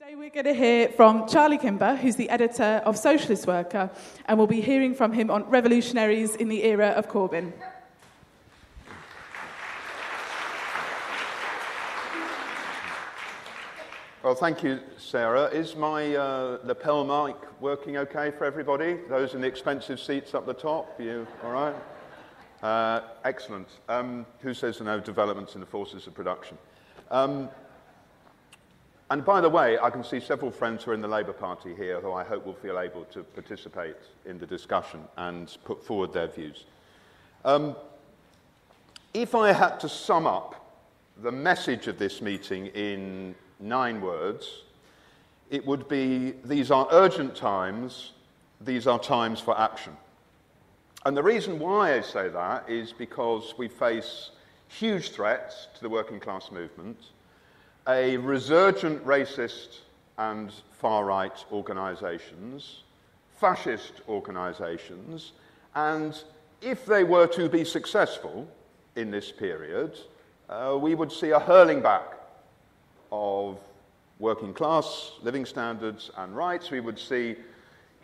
Today we're going to hear from Charlie Kimber, who's the editor of Socialist Worker, and we'll be hearing from him on revolutionaries in the era of Corbyn. Well, thank you, Sarah. Is my lapel mic working okay for everybody? Those in the expensive seats up the top, you all right? Excellent. Who says there are no developments in the forces of production? And by the way, I can see several friends who are in the Labour Party here who I hope will feel able to participate in the discussion and put forward their views. If I had to sum up the message of this meeting in 9 words, it would be, these are urgent times, these are times for action. And the reason why I say that is because we face huge threats to the working class movement, a resurgent racist and far-right organisations, fascist organisations, and if they were to be successful in this period, we would see a hurling back of working class living standards and rights. We would see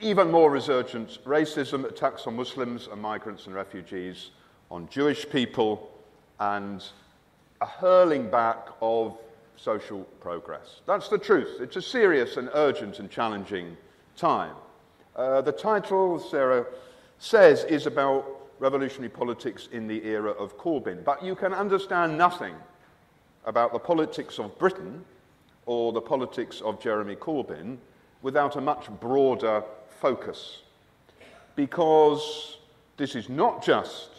even more resurgent racism, attacks on Muslims and migrants and refugees, on Jewish people, and a hurling back of social progress. That's the truth. It's a serious and urgent and challenging time. The title, Sarah says, is about revolutionary politics in the era of Corbyn, but you can understand nothing about the politics of Britain or the politics of Jeremy Corbyn without a much broader focus, because this is not just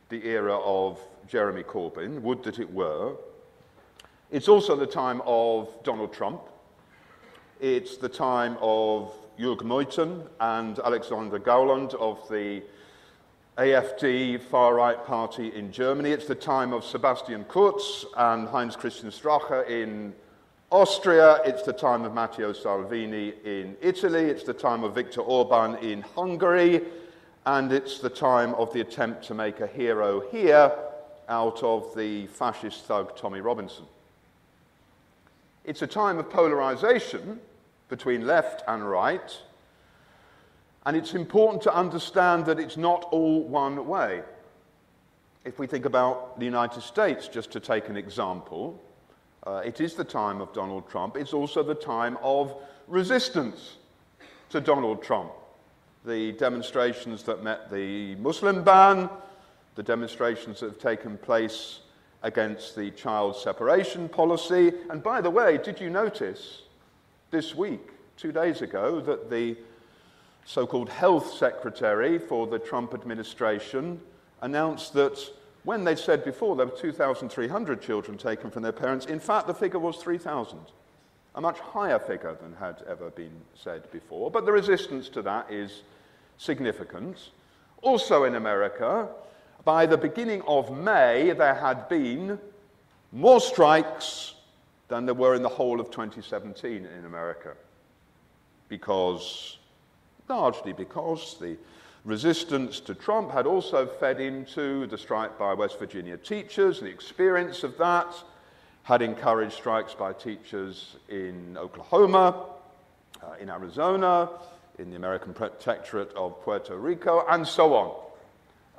the era of Jeremy Corbyn, would that it were. It's also the time of Donald Trump. It's the time of Jürgen Meuthen and Alexander Gauland of the AfD far-right party in Germany. It's the time of Sebastian Kurz and Heinz-Christian Strache in Austria. It's the time of Matteo Salvini in Italy. It's the time of Viktor Orban in Hungary. And it's the time of the attempt to make a hero here out of the fascist thug Tommy Robinson. It's a time of polarisation between left and right, and it's important to understand that it's not all one way. If we think about the United States, just to take an example, it is the time of Donald Trump. It's also the time of resistance to Donald Trump. The demonstrations that met the Muslim ban, the demonstrations that have taken place against the child separation policy. And by the way, did you notice this week, 2 days ago, that the so-called health secretary for the Trump administration announced that when they said before there were 2,300 children taken from their parents, in fact the figure was 3,000, a much higher figure than had ever been said before. But the resistance to that is significant. Also in America, by the beginning of May, there had been more strikes than there were in the whole of 2017 in America, largely because the resistance to Trump had also fed into the strike by West Virginia teachers, and the experience of that had encouraged strikes by teachers in Oklahoma, in Arizona, in the American Protectorate of Puerto Rico, and so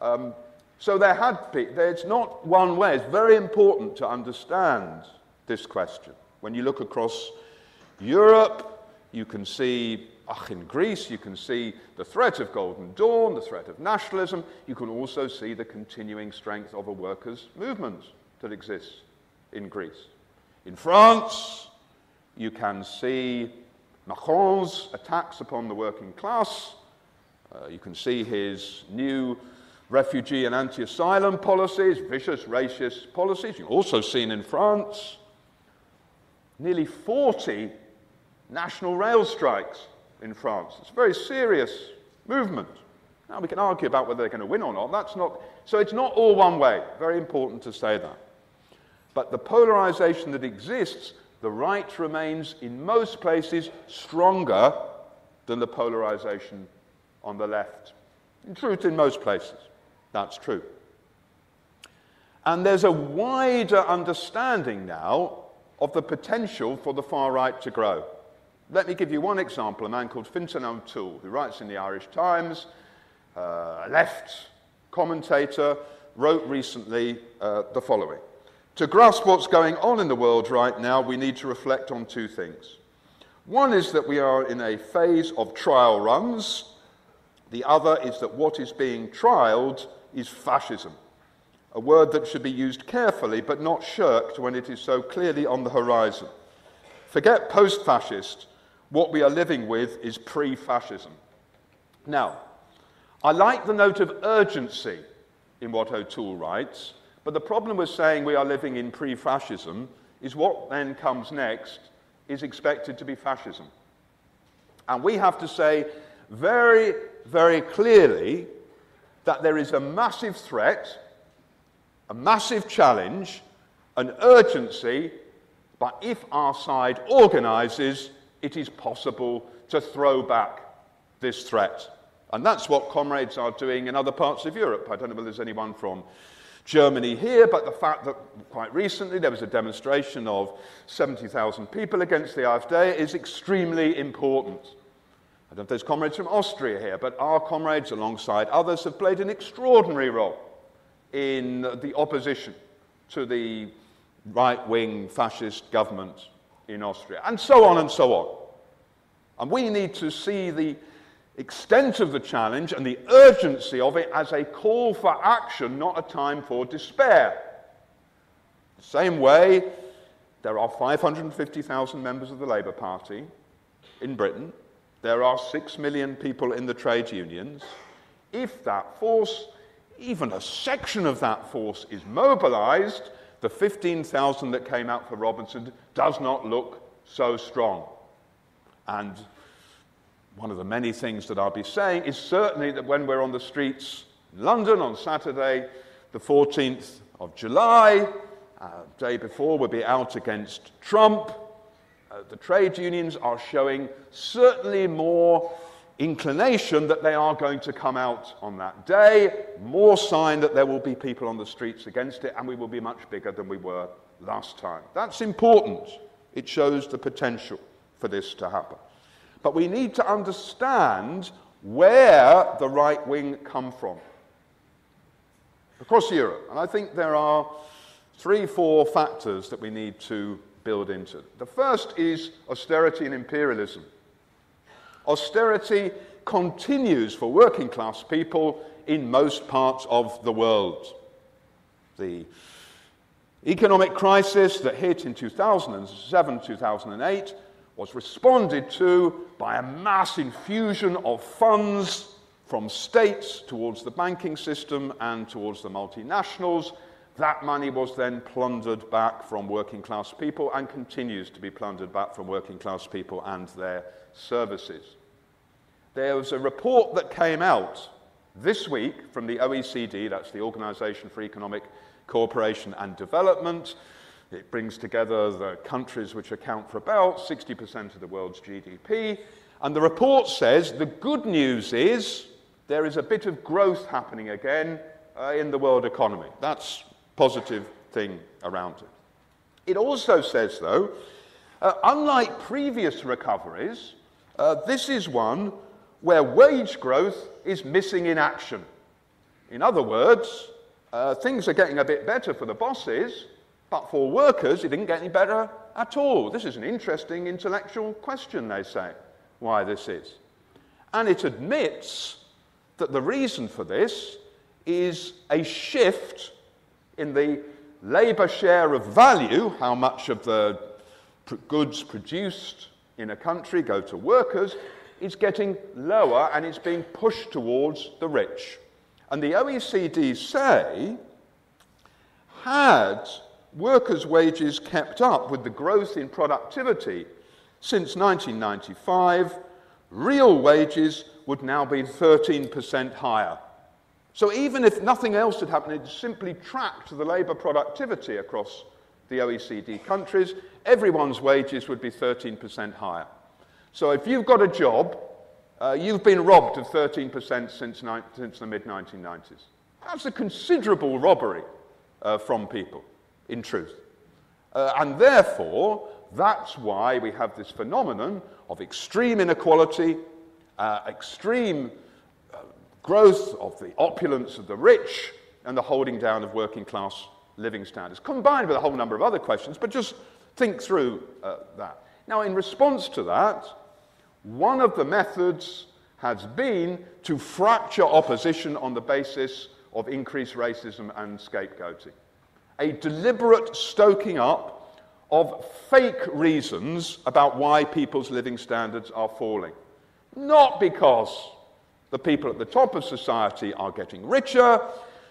on. So there had been, it's not one way. It's very important to understand this question. When you look across Europe, you can see, in Greece, you can see the threat of Golden Dawn, the threat of nationalism. You can also see the continuing strength of a workers' movement that exists in Greece. In France, you can see Macron's attacks upon the working class. You can see his new refugee and anti-asylum policies, vicious racist policies. You've also seen in France nearly 40 national rail strikes in France. It's a very serious movement. Now we can argue about whether they're going to win or not. So it's not all one way. Very important to say that. But the polarisation that exists, the right remains in most places stronger than the polarisation on the left. In truth, in most places. That's true. And there's a wider understanding now of the potential for the far right to grow. Let me give you one example, a man called Fintan O'Toole, who writes in the Irish Times, a left commentator, wrote recently the following. To grasp what's going on in the world right now, we need to reflect on two things. One is that we are in a phase of trial runs. The other is that what is being trialled is fascism, a word that should be used carefully but not shirked when it is so clearly on the horizon. Forget post-fascist. What we are living with is pre-fascism. Now, I like the note of urgency in what O'Toole writes, but the problem with saying we are living in pre-fascism is what then comes next is expected to be fascism. And we have to say very, very clearly that there is a massive threat, a massive challenge, an urgency, but if our side organises, it is possible to throw back this threat. And that's what comrades are doing in other parts of Europe. I don't know whether there's anyone from Germany here, but the fact that quite recently there was a demonstration of 70,000 people against the AfD is extremely important. I don't know if there's comrades from Austria here, but our comrades, alongside others, have played an extraordinary role in the opposition to the right-wing fascist government in Austria, and so on and so on. And we need to see the extent of the challenge and the urgency of it as a call for action, not a time for despair. The same way, there are 550,000 members of the Labour Party in Britain. There are 6 million people in the trade unions. If that force, even a section of that force, is mobilised, the 15,000 that came out for Robinson does not look so strong. And one of the many things that I'll be saying is certainly that when we're on the streets in London on Saturday, the 14th of July, day before we'll be out against Trump, the trade unions are showing certainly more inclination that they are going to come out on that day, more sign that there will be people on the streets against it, and we will be much bigger than we were last time. That's important. It shows the potential for this to happen. But we need to understand where the right wing come from across Europe. And I think there are 3-4 factors that we need to build into. The first is austerity and imperialism. Austerity continues for working class people in most parts of the world. The economic crisis that hit in 2007, 2008 was responded to by a mass infusion of funds from states towards the banking system and towards the multinationals. That money was then plundered back from working class people and continues to be plundered back from working class people and their services. There was a report that came out this week from the OECD, that's the Organisation for Economic Cooperation and Development. It brings together the countries which account for about 60% of the world's GDP. And the report says the good news is there is a bit of growth happening again in the world economy. That's a positive thing around it. It also says, though, unlike previous recoveries, this is one where wage growth is missing in action. In other words, things are getting a bit better for the bosses, but for workers, it didn't get any better at all. This is an interesting intellectual question, they say, why this is. And it admits that the reason for this is a shift in the labour share of value, how much of the goods produced in a country go to workers, is getting lower and it's being pushed towards the rich. And the OECD say, had workers' wages kept up with the growth in productivity since 1995, real wages would now be 13% higher. So even if nothing else had happened, it simply tracked the labour productivity across the OECD countries, everyone's wages would be 13% higher. So if you've got a job, you've been robbed of 13% since the mid-1990s. That's a considerable robbery from people, in truth. And therefore, That's why we have this phenomenon of extreme inequality, extreme growth of the opulence of the rich, and the holding down of working class living standards, combined with a whole number of other questions, but just think through that. Now, in response to that, one of the methods has been to fracture opposition on the basis of increased racism and scapegoating. A deliberate stoking up of fake reasons about why people's living standards are falling. Not because the people at the top of society are getting richer,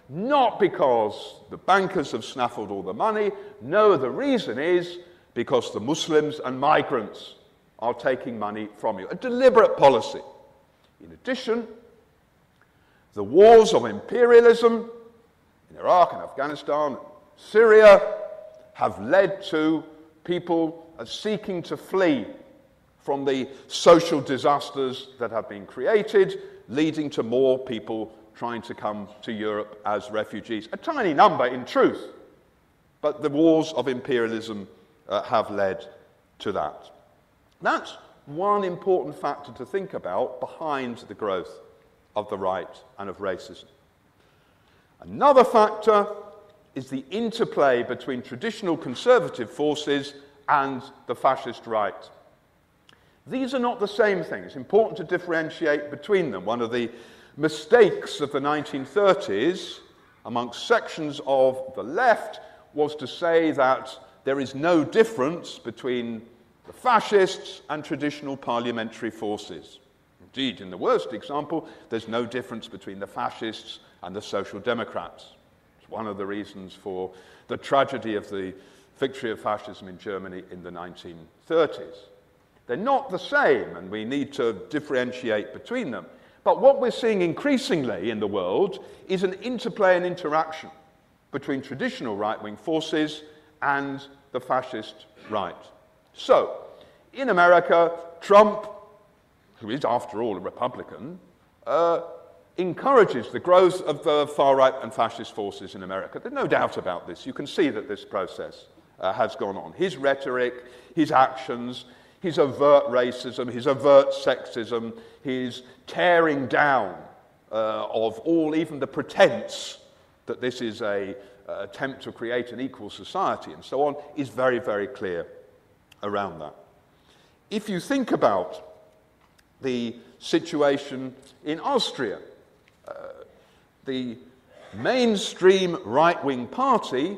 not because the bankers have snaffled all the money. No, the reason is because the Muslims and migrants are taking money from you. A deliberate policy. In addition, the wars of imperialism in Iraq and Afghanistan, Syria, have led to people seeking to flee from the social disasters that have been created, leading to more people trying to come to Europe as refugees. A tiny number, in truth, but the wars of imperialism have led to that. That's one important factor to think about behind the growth of the right and of racism. Another factor is the interplay between traditional conservative forces and the fascist right. These are not the same thing. It's important to differentiate between them. One of the mistakes of the 1930s amongst sections of the left was to say that there is no difference between the fascists and traditional parliamentary forces. Indeed, in the worst example, there's no difference between the fascists and the social democrats. It's one of the reasons for the tragedy of the victory of fascism in Germany in the 1930s. They're not the same, and we need to differentiate between them. But what we're seeing increasingly in the world is an interplay and interaction between traditional right-wing forces and the fascist right. So, in America, Trump, who is after all a Republican, encourages the growth of the far-right and fascist forces in America. There's no doubt about this. You can see that this process has gone on. His rhetoric, his actions, his overt racism, his overt sexism, his tearing down of all, even the pretense that this is an attempt to create an equal society and so on, is very, very clear around that. If you think about the situation in Austria, the mainstream right-wing party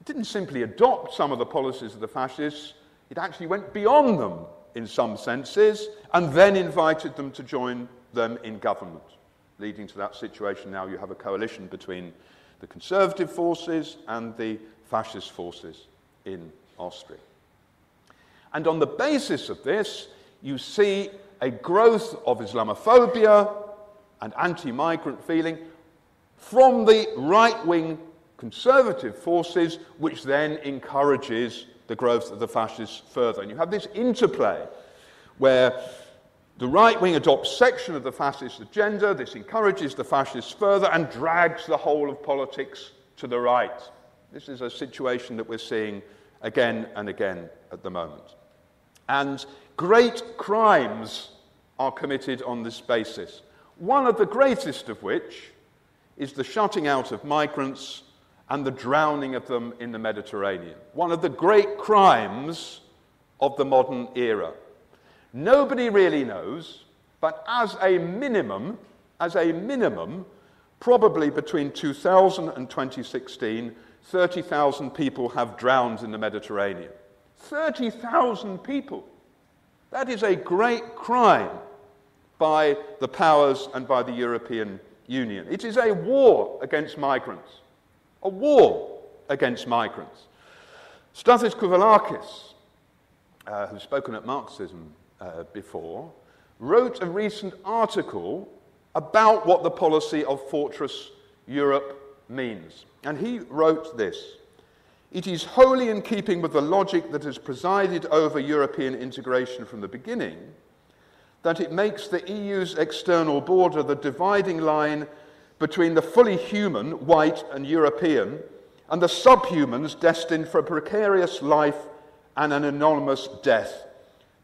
didn't simply adopt some of the policies of the fascists, it actually went beyond them in some senses and then invited them to join them in government, leading to that situation now you have a coalition between the conservative forces and the fascist forces in Austria. And on the basis of this, you see a growth of Islamophobia and anti-migrant feeling from the right-wing conservative forces, which then encourages the growth of the fascists further. And you have this interplay where the right wing adopts section of the fascist agenda, this encourages the fascists further and drags the whole of politics to the right. This is a situation that we're seeing again and again at the moment. And great crimes are committed on this basis. One of the greatest of which is the shutting out of migrants and the drowning of them in the Mediterranean. One of the great crimes of the modern era. Nobody really knows, but as a minimum, probably between 2000 and 2016, 30,000 people have drowned in the Mediterranean. 30,000 people. That is a great crime by the powers and by the European Union. It is a war against migrants. A war against migrants. Stathis Kouvelakis, who's spoken at Marxism before, wrote a recent article about what the policy of Fortress Europe means. And he wrote this: "It is wholly in keeping with the logic that has presided over European integration from the beginning that it makes the EU's external border the dividing line between the fully human, white and European, and the subhumans destined for a precarious life and an anonymous death,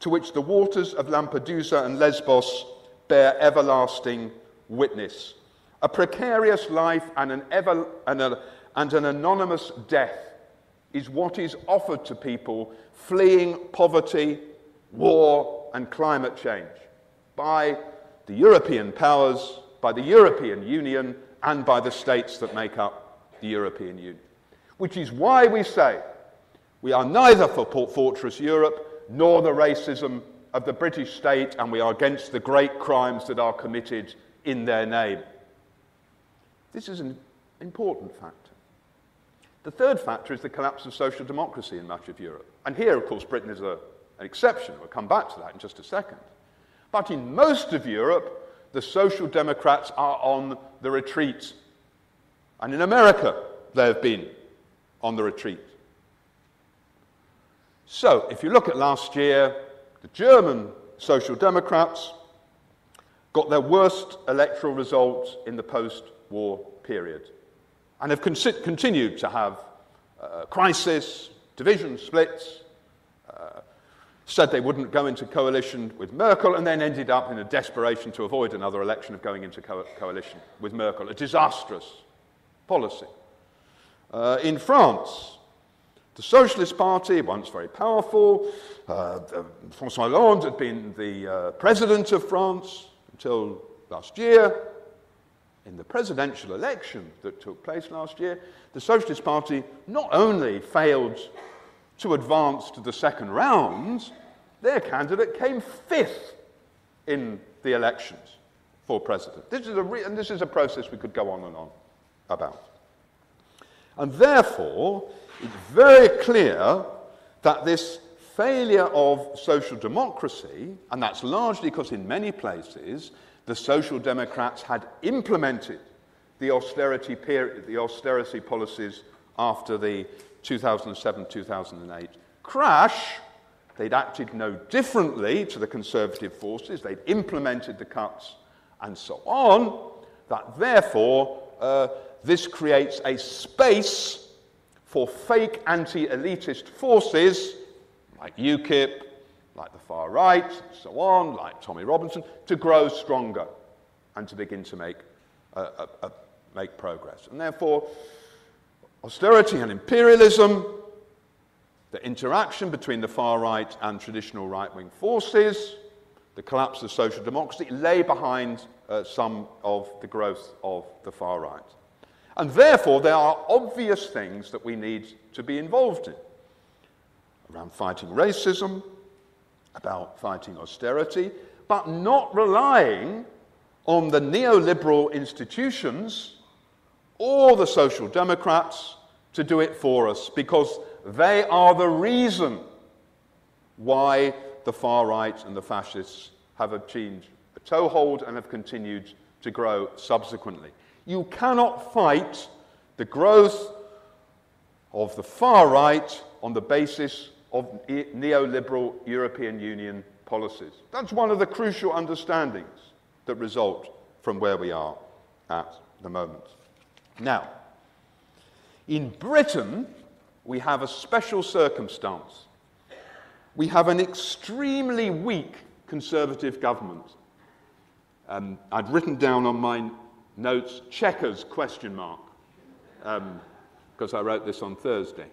to which the waters of Lampedusa and Lesbos bear everlasting witness. A precarious life and an anonymous death is what is offered to people fleeing poverty, war, and climate change by the European powers, by the European Union, and by the states that make up the European Union. Which is why we say we are neither for Fortress Europe nor the racism of the British state, and we are against the great crimes that are committed in their name. This is an important factor. The third factor is the collapse of social democracy in much of Europe. And here, of course, Britain is an exception. We'll come back to that in just a second. But in most of Europe, the Social Democrats are on the retreat. And in America, they have been on the retreat. So, if you look at last year, the German Social Democrats got their worst electoral result in the post-war period and have continued to have crisis, division, splits, said they wouldn't go into coalition with Merkel, and then ended up in a desperation to avoid another election of going into coalition with Merkel. A disastrous policy. In France, the Socialist Party, once very powerful, François Hollande had been the president of France until last year. In the presidential election that took place last year, the Socialist Party not only failed to advance to the second round, their candidate came fifth in the elections for president. This is a process we could go on and on about. And therefore, it's very clear that this failure of social democracy, and that's largely because in many places the Social Democrats had implemented the austerity policies after the 2007-2008 crash. They'd acted no differently to the Conservative forces. They'd implemented the cuts and so on, that therefore this creates a space for fake anti-elitist forces like UKIP, like the far right, and so on, like Tommy Robinson, to grow stronger and to begin to make progress. And therefore, austerity and imperialism, the interaction between the far right and traditional right-wing forces, the collapse of social democracy, lay behind some of the growth of the far right. And therefore, there are obvious things that we need to be involved in around fighting racism, about fighting austerity, but not relying on the neoliberal institutions or the Social Democrats to do it for us, because they are the reason why the far right and the fascists have achieved a toehold and have continued to grow subsequently. You cannot fight the growth of the far right on the basis of neoliberal European Union policies. That's one of the crucial understandings that result from where we are at the moment. Now, in Britain, we have a special circumstance. We have an extremely weak Conservative government. I'd written down on my notes, checkers, question mark, because I wrote this on Thursday.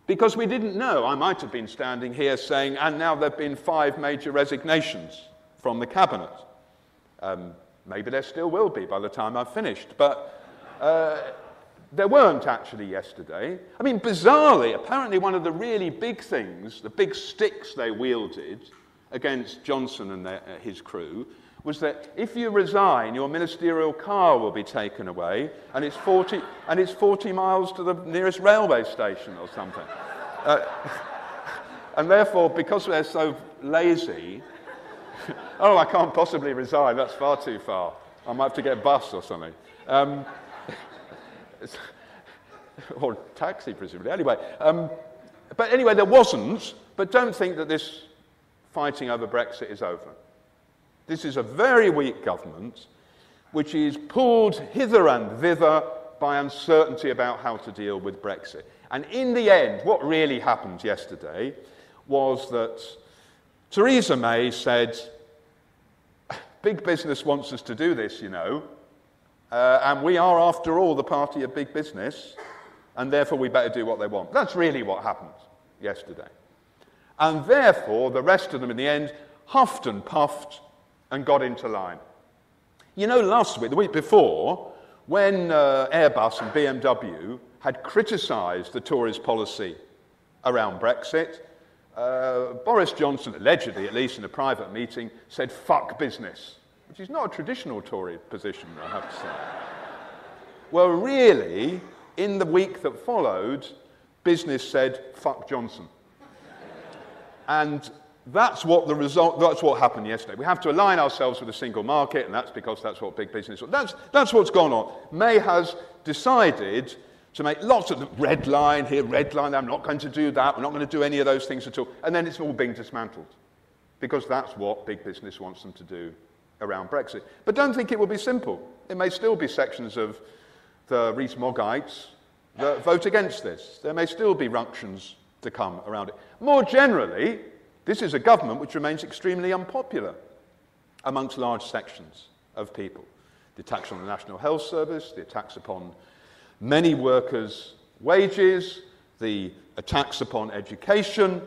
Because we didn't know. I might have been standing here saying, and now there have been 5 major resignations from the cabinet. Maybe there still will be by the time I've finished. But there weren't actually yesterday. I mean, bizarrely, apparently one of the really big things, the big sticks they wielded against Johnson and his crew, was that if you resign, your ministerial car will be taken away, and it's 40 miles to the nearest railway station or something. And therefore, because they're so lazy, oh, I can't possibly resign, that's far too far. I might have to get a bus or something. Or taxi, presumably. Anyway, but anyway, there wasn't, but don't think that this fighting over Brexit is over. This is a very weak government which is pulled hither and thither by uncertainty about how to deal with Brexit. And in the end, what really happened yesterday was that Theresa May said, big business wants us to do this, you know, and we are, after all, the party of big business, and therefore we better do what they want. That's really what happened yesterday. And therefore, the rest of them in the end huffed and puffed and got into line. You know, last week, the week before, when Airbus and BMW had criticised the Tories' policy around Brexit, Boris Johnson, allegedly, at least in a private meeting, said, fuck business, which is not a traditional Tory position, I have to say. Well, really, in the week that followed, business said, fuck Johnson. And that's what happened yesterday. We have to align ourselves with the single market, and that's because that's what big business... That's what's gone on. May has decided to make lots of red line here, red line there, I'm not going to do that, we're not going to do any of those things at all. And then it's all being dismantled, because that's what big business wants them to do around Brexit. But don't think it will be simple. There may still be sections of the Rees-Moggites that vote against this. There may still be ructions to come around it. More generally, this is a government which remains extremely unpopular amongst large sections of people. The attacks on the National Health Service, the attacks upon many workers' wages, the attacks upon education,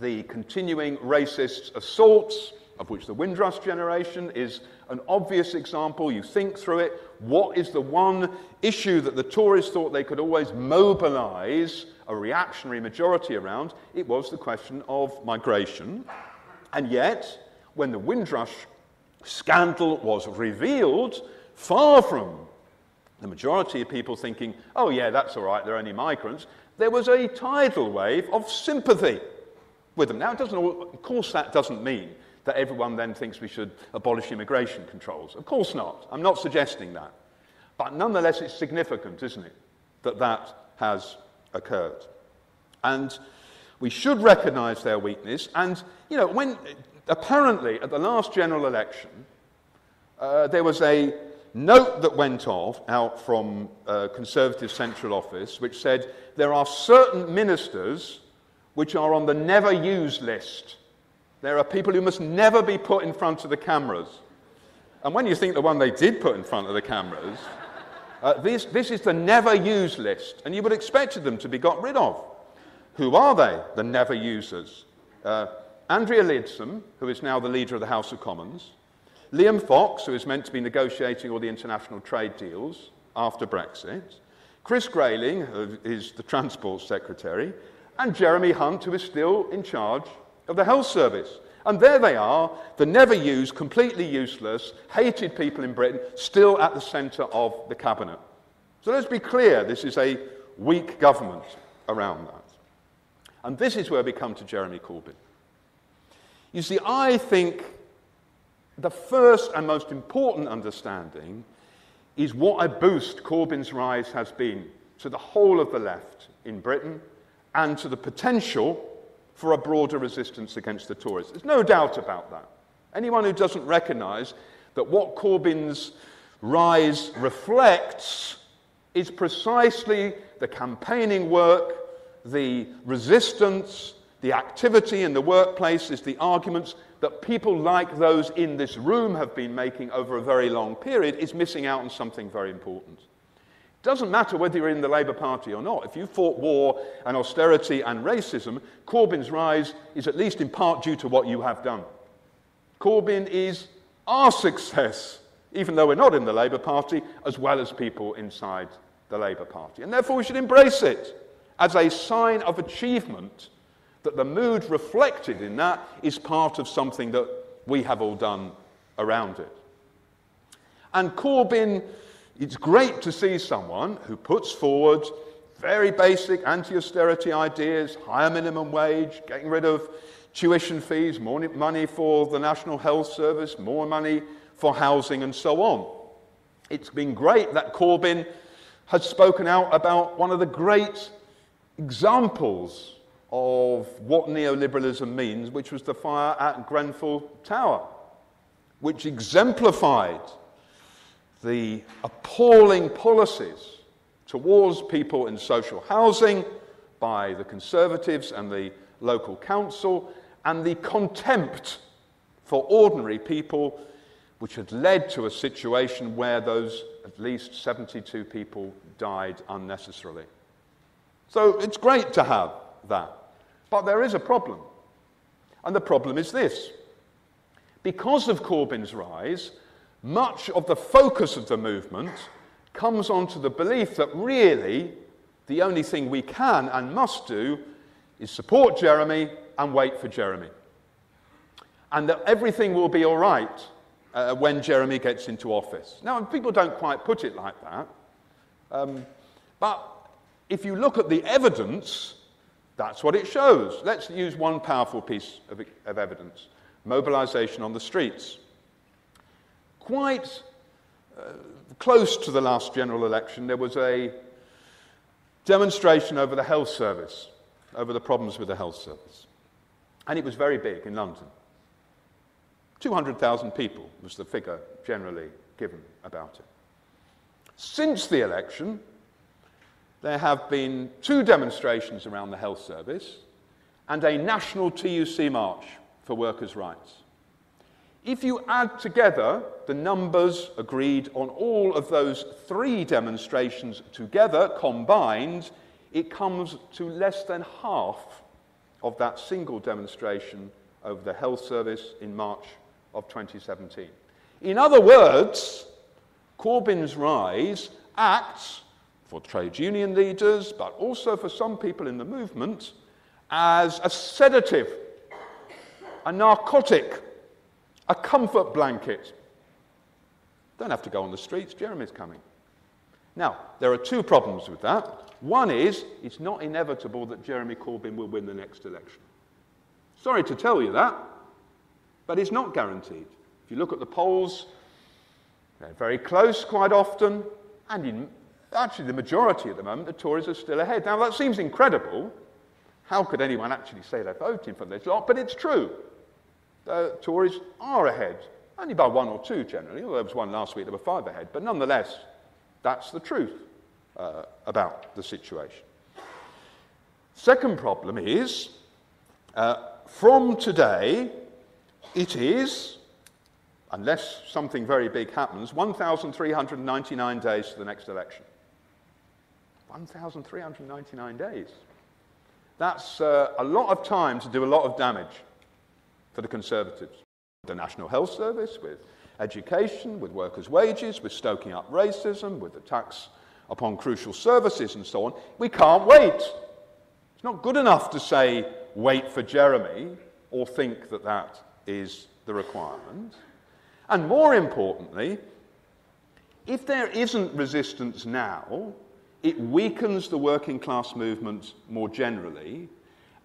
the continuing racist assaults, of which the Windrush generation is an obvious example. You think through it. What is the one issue that the Tories thought they could always mobilise a reactionary majority around? It was the question of migration. And yet, when the Windrush scandal was revealed, far from the majority of people thinking, oh yeah, that's all right, they're only migrants, there was a tidal wave of sympathy with them. Now, of course that doesn't mean that everyone then thinks we should abolish immigration controls. Of course not. I'm not suggesting that. But nonetheless, it's significant, isn't it, that that has occurred. And we should recognise their weakness. And, you know, when apparently at the last general election, there was a note that went out from Conservative Central Office which said there are certain ministers which are on the never use list. There are people who must never be put in front of the cameras. And when you think the one they did put in front of the cameras, this is the never use list, and you would have expected them to be got rid of. Who are they, the never users? Andrea Leadsom, who is now the leader of the House of Commons, Liam Fox, who is meant to be negotiating all the international trade deals after Brexit, Chris Grayling, who is the Transport Secretary, and Jeremy Hunt, who is still in charge of the Health Service. And there they are, the never used, completely useless, hated people in Britain, still at the centre of the cabinet. So let's be clear, this is a weak government around that. And this is where we come to Jeremy Corbyn. You see, I think the first and most important understanding is what a boost Corbyn's rise has been to the whole of the left in Britain and to the potential for a broader resistance against the Tories. There's no doubt about that. Anyone who doesn't recognise that what Corbyn's rise reflects is precisely the campaigning work, the resistance, the activity in the workplaces, the arguments that people like those in this room have been making over a very long period is missing out on something very important. It doesn't matter whether you're in the Labour Party or not. If you fought war and austerity and racism, Corbyn's rise is at least in part due to what you have done. Corbyn is our success, even though we're not in the Labour Party, as well as people inside the Labour Party. And therefore we should embrace it as a sign of achievement, that the mood reflected in that is part of something that we have all done around it. And Corbyn, it's great to see someone who puts forward very basic anti-austerity ideas, higher minimum wage, getting rid of tuition fees, more money for the National Health Service, more money for housing, and so on. It's been great that Corbyn has spoken out about one of the great examples of what neoliberalism means, which was the fire at Grenfell Tower, which exemplified the appalling policies towards people in social housing by the Conservatives and the local council, and the contempt for ordinary people, which had led to a situation where those at least 72 people died unnecessarily. So it's great to have that. But there is a problem. And the problem is this. Because of Corbyn's rise, much of the focus of the movement comes onto the belief that really the only thing we can and must do is support Jeremy and wait for Jeremy. And that everything will be all right when Jeremy gets into office. Now, people don't quite put it like that. But if you look at the evidence, that's what it shows. Let's use one powerful piece of evidence. Mobilisation on the streets. Quite close to the last general election, there was a demonstration over the health service, over the problems with the health service. And it was very big in London. 200,000 people was the figure generally given about it. Since the election, there have been 2 demonstrations around the health service and a national TUC march for workers' rights. If you add together the numbers agreed on all of those 3 demonstrations together, combined, it comes to less than half of that single demonstration over the health service in March of 2017. In other words, Corbyn's rise acts, for trade union leaders, but also for some people in the movement, as a sedative, a narcotic, a comfort blanket. Don't have to go on the streets, Jeremy's coming. Now, there are 2 problems with that. One is, it's not inevitable that Jeremy Corbyn will win the next election. Sorry to tell you that, but it's not guaranteed. If you look at the polls, they're very close quite often, and in actually the majority at the moment, the Tories are still ahead. Now, that seems incredible. How could anyone actually say they're voting for this lot? But it's true. The Tories are ahead, only by 1 or 2 generally, although there was one last week, there were 5 ahead. But nonetheless, that's the truth about the situation. Second problem is, from today, it is, unless something very big happens, 1,399 days to the next election. 1,399 days. That's a lot of time to do a lot of damage for the Conservatives. The National Health Service, with education, with workers' wages, with stoking up racism, with the tax upon crucial services and so on. We can't wait. It's not good enough to say, wait for Jeremy, or think that that is the requirement. And more importantly, if there isn't resistance now, it weakens the working class movement more generally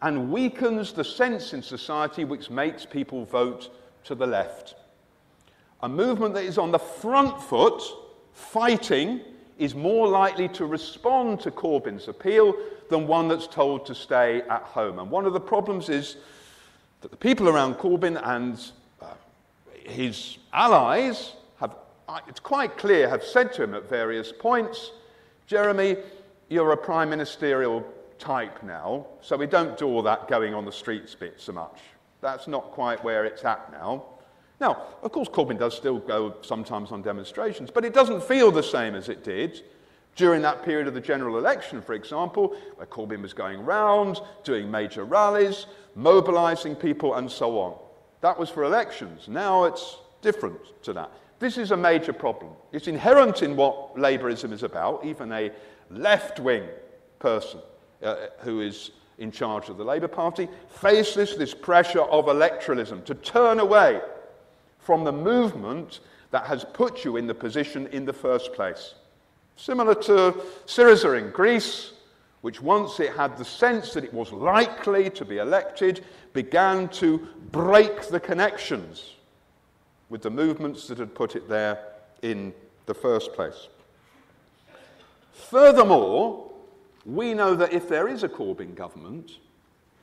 and weakens the sense in society which makes people vote to the left. A movement that is on the front foot, fighting, is more likely to respond to Corbyn's appeal than one that's told to stay at home. And one of the problems is that the people around Corbyn and his allies have, it's quite clear, have said to him at various points, Jeremy, you're a prime ministerial type now, so we don't do all that going on the streets bit so much. That's not quite where it's at now. Now, of course, Corbyn does still go sometimes on demonstrations, but it doesn't feel the same as it did during that period of the general election, for example, where Corbyn was going round, doing major rallies, mobilising people, and so on. That was for elections. Now it's different to that. This is a major problem. It's inherent in what Labourism is about. Even a left-wing person who is in charge of the Labour Party faces this pressure of electoralism to turn away from the movement that has put you in the position in the first place. Similar to Syriza in Greece, which once it had the sense that it was likely to be elected, began to break the connections with the movements that had put it there in the first place. Furthermore, we know that if there is a Corbyn government,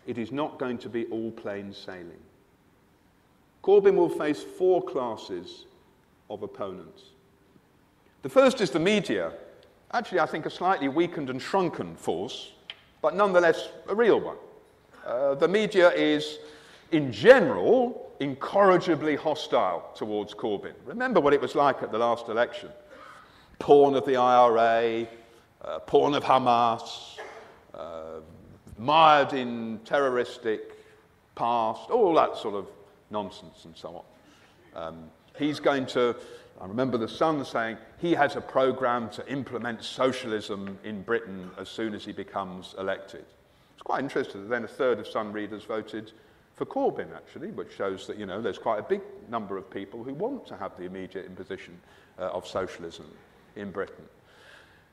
it is not going to be all plain sailing. Corbyn will face 4 classes of opponents. The first is the media, actually I think a slightly weakened and shrunken force, but nonetheless a real one. The media is, in general, incorrigibly hostile towards Corbyn. Remember what it was like at the last election. Pawn of the IRA, pawn of Hamas, mired in terroristic past, all that sort of nonsense and so on. He's going to, I remember the Sun saying, he has a programme to implement socialism in Britain as soon as he becomes elected. It's quite interesting that then a third of Sun readers voted for Corbyn, actually, which shows that, there's quite a big number of people who want to have the immediate imposition of socialism in Britain.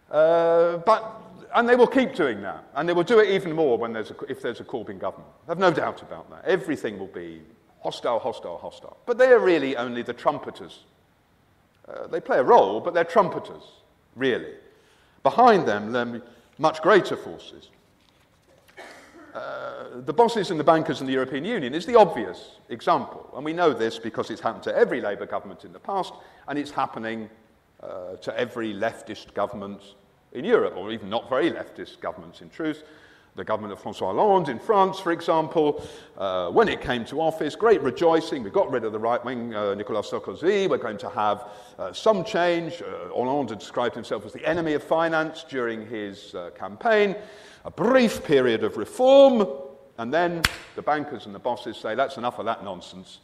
And they will keep doing that, and they will do it even more if there's a Corbyn government. I have no doubt about that. Everything will be hostile, hostile, hostile. But they are really only the trumpeters. They play a role, but they're trumpeters, really. Behind them, there are much greater forces. The bosses and the bankers in the European Union is the obvious example, and we know this because it's happened to every Labour government in the past, and it's happening to every leftist government in Europe, or even not very leftist governments in truth. The government of François Hollande in France, for example, when it came to office, great rejoicing. We got rid of the right-wing Nicolas Sarkozy. We're going to have some change. Hollande had described himself as the enemy of finance during his campaign. A brief period of reform, and then the bankers and the bosses say, that's enough of that nonsense.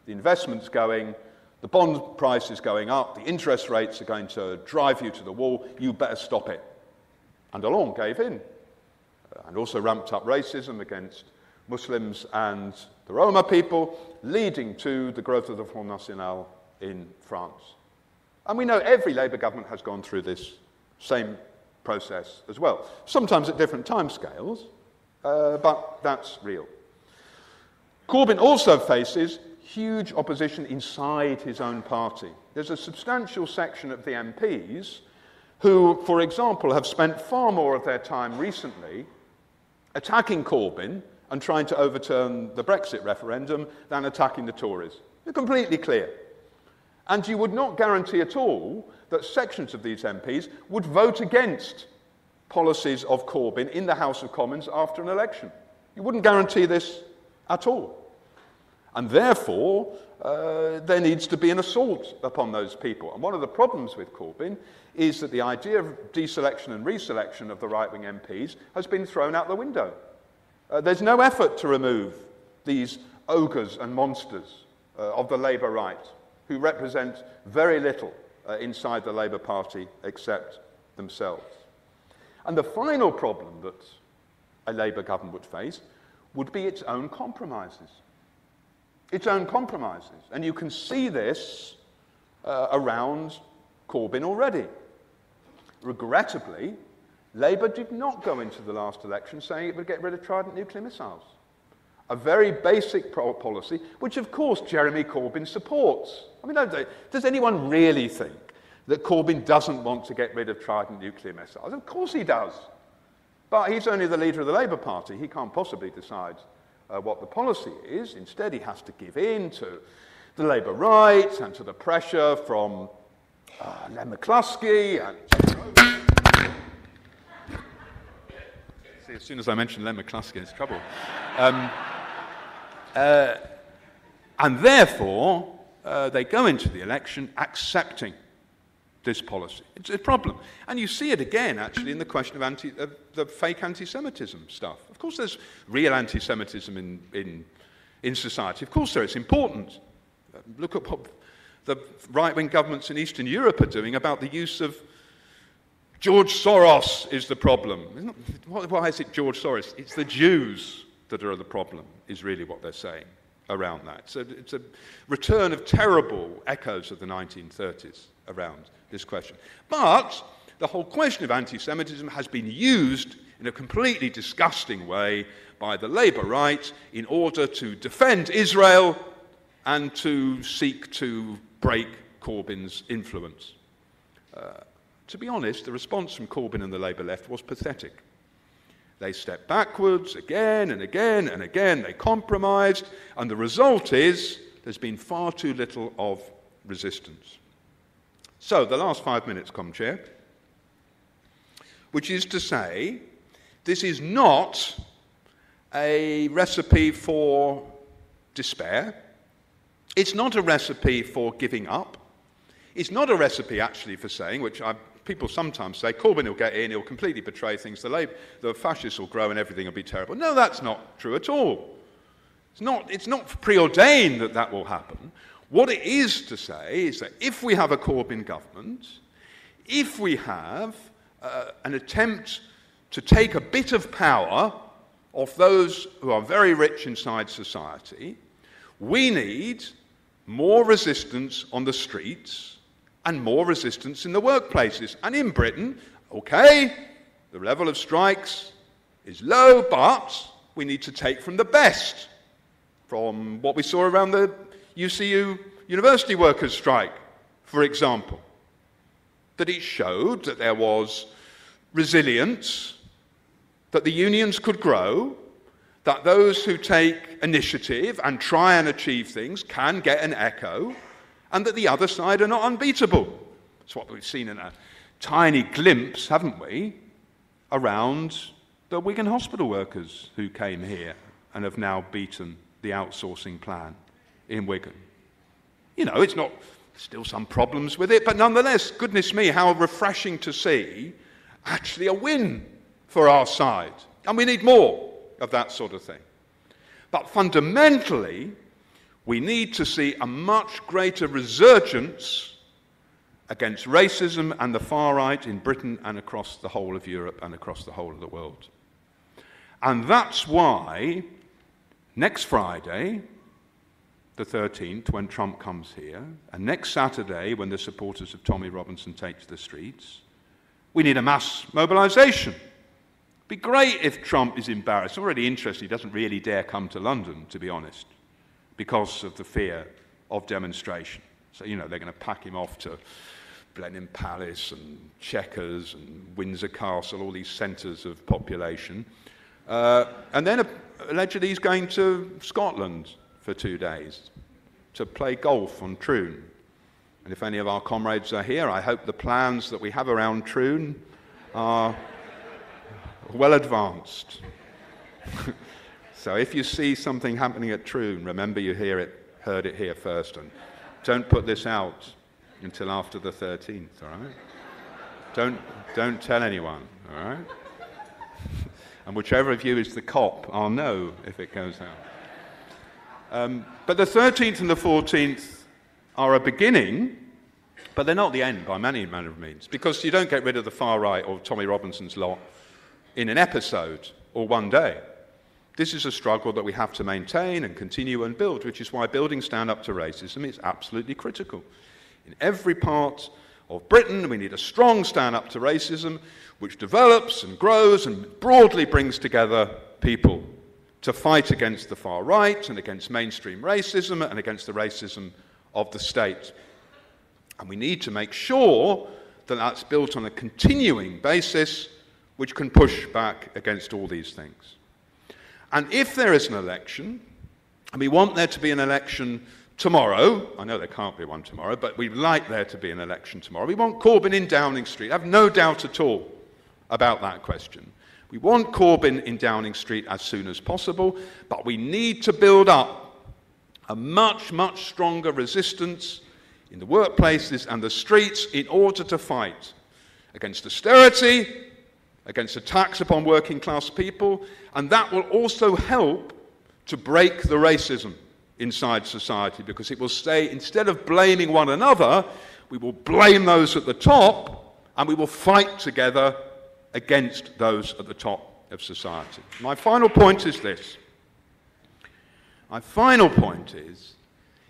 The investment's going, the bond price is going up, the interest rates are going to drive you to the wall, you better stop it. And Hollande gave in, and also ramped up racism against Muslims and the Roma people, leading to the growth of the Front National in France. And we know every Labour government has gone through this same process as well, sometimes at different timescales, but that's real. Corbyn also faces huge opposition inside his own party. There's a substantial section of the MPs who, for example, have spent far more of their time recently attacking Corbyn and trying to overturn the Brexit referendum than attacking the Tories. They're completely clear. And you would not guarantee at all that sections of these MPs would vote against policies of Corbyn in the House of Commons after an election. You wouldn't guarantee this at all. And therefore, there needs to be an assault upon those people. And one of the problems with Corbyn is that the idea of deselection and reselection of the right-wing MPs has been thrown out the window. There's no effort to remove these ogres and monsters of the Labour right, who represent very little inside the Labour Party except themselves. And the final problem that a Labour government would face would be its own compromises. Its own compromises. And you can see this around Corbyn already. Regrettably, Labour did not go into the last election saying it would get rid of Trident nuclear missiles. A very basic policy, which of course Jeremy Corbyn supports. I mean, does anyone really think that Corbyn doesn't want to get rid of Trident nuclear missiles? Of course he does. But he's only the leader of the Labour Party. He can't possibly decide what the policy is. Instead, he has to give in to the Labour right and to the pressure from Len McCluskey and... See, as soon as I mention Len McCluskey, it's trouble. And therefore, they go into the election accepting this policy. It's a problem. And you see it again, actually, in the question of the fake anti-Semitism stuff. Of course, there's real anti-Semitism in society. Of course there is. It's important. Look at what the right-wing governments in Eastern Europe are doing about the use of George Soros is the problem. Why is it George Soros? It's the Jews that are the problem, is really what they're saying around that. So it's a return of terrible echoes of the 1930s around this question. But the whole question of anti-Semitism has been used in a completely disgusting way by the Labour right in order to defend Israel and to seek to break Corbyn's influence. To be honest, the response from Corbyn and the Labour left was pathetic. They stepped backwards again and again and again. They compromised. And the result is there's been far too little of resistance. So, the last 5 minutes, Chair. which is to say, this is not a recipe for despair. It's not a recipe for giving up. It's not a recipe, actually, for saying, people sometimes say, Corbyn will get in, he'll completely betray things, the fascists will grow and everything will be terrible. No, that's not true at all. It's not preordained that will happen. What it is to say is that if we have a Corbyn government, if we have an attempt to take a bit of power off those who are very rich inside society, we need more resistance on the streets and more resistance in the workplaces. And in Britain, okay, the level of strikes is low, but we need to take from the best, from what we saw around the UCU university workers' strike, for example, that it showed that there was resilience, that the unions could grow, that those who take initiative and try and achieve things can get an echo, and that the other side are not unbeatable. That's what we've seen in a tiny glimpse, haven't we, around the Wigan hospital workers who came here and have now beaten the outsourcing plan in Wigan. You know, it's not, still some problems with it, but nonetheless, goodness me, how refreshing to see actually a win for our side. And we need more of that sort of thing. But fundamentally, we need to see a much greater resurgence against racism and the far right in Britain and across the whole of Europe and across the whole of the world. And that's why next Friday, the 13th, when Trump comes here, and next Saturday, when the supporters of Tommy Robinson take to the streets, we need a mass mobilisation. It'd be great if Trump is embarrassed. It's already interesting, he doesn't really dare come to London, to be honest, because of the fear of demonstration. So, you know, they're going to pack him off to Blenheim Palace and Chequers and Windsor Castle, all these centres of population. And then allegedly he's going to Scotland for 2 days to play golf on Troon. And if any of our comrades are here, I hope the plans that we have around Troon are well advanced. So if you see something happening at Troon, remember you heard it here first, and don't put this out until after the 13th, all right? Don't tell anyone, all right? And whichever of you is the cop, I'll know if it goes out. But the 13th and the 14th are a beginning, but they're not the end by many manner of means, because you don't get rid of the far right or Tommy Robinson's lot in an episode or one day. This is a struggle that we have to maintain and continue and build, which is why building Stand Up to Racism is absolutely critical. In every part of Britain, we need a strong stand up to racism, which develops and grows and broadly brings together people to fight against the far right and against mainstream racism and against the racism of the state. And we need to make sure that that's built on a continuing basis which can push back against all these things. And if there is an election, and we want there to be an election tomorrow, I know there can't be one tomorrow, but we'd like there to be an election tomorrow. We want Corbyn in Downing Street. I have no doubt at all about that question. We want Corbyn in Downing Street as soon as possible, but we need to build up a much, much stronger resistance in the workplaces and the streets in order to fight against austerity, against attacks upon working class people, and that will also help to break the racism inside society, because it will say, instead of blaming one another, we will blame those at the top, and we will fight together against those at the top of society. My final point is this. My final point is,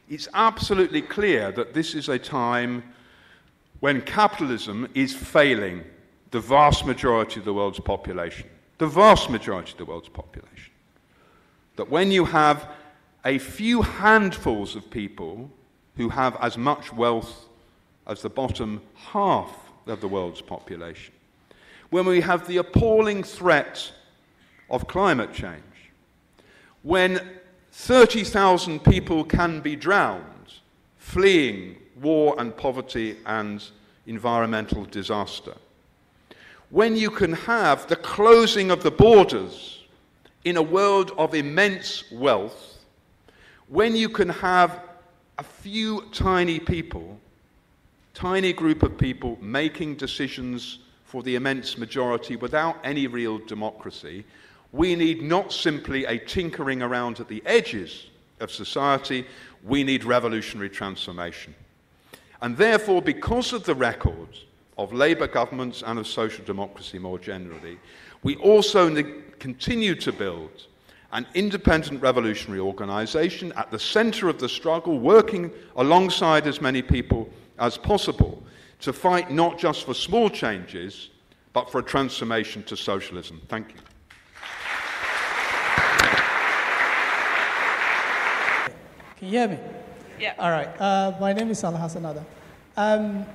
it's absolutely clear that this is a time when capitalism is failing the vast majority of the world's population. The vast majority of the world's population. That when you have a few handfuls of people who have as much wealth as the bottom half of the world's population, when we have the appalling threat of climate change, when 30,000 people can be drowned fleeing war and poverty and environmental disaster, when you can have the closing of the borders in a world of immense wealth, when you can have a few tiny people, tiny group of people making decisions for the immense majority without any real democracy, we need not simply a tinkering around at the edges of society, we need revolutionary transformation. And therefore, because of the record of Labour governments and of social democracy more generally, we also continue to build an independent revolutionary organisation at the centre of the struggle, working alongside as many people as possible to fight not just for small changes, but for a transformation to socialism. Thank you. Can you hear me? Yeah. All right. My name is Al-Hassan Adam.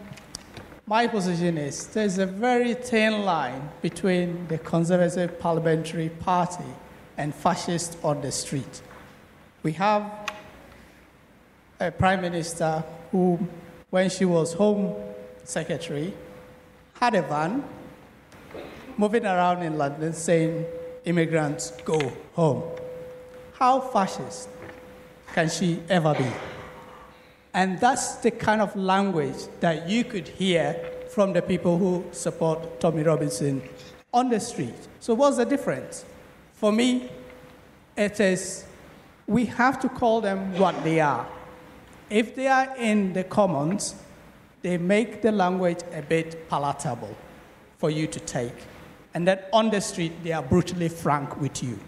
My position is there's a very thin line between the Conservative Parliamentary Party and fascists on the street. We have a Prime Minister who, when she was Home Secretary, had a van moving around in London saying, immigrants, go home. How fascist can she ever be? And that's the kind of language that you could hear from the people who support Tommy Robinson on the street. So what's the difference? For me, it is we have to call them what they are. If they are in the Commons, they make the language a bit palatable for you to take. And then on the street, they are brutally frank with you.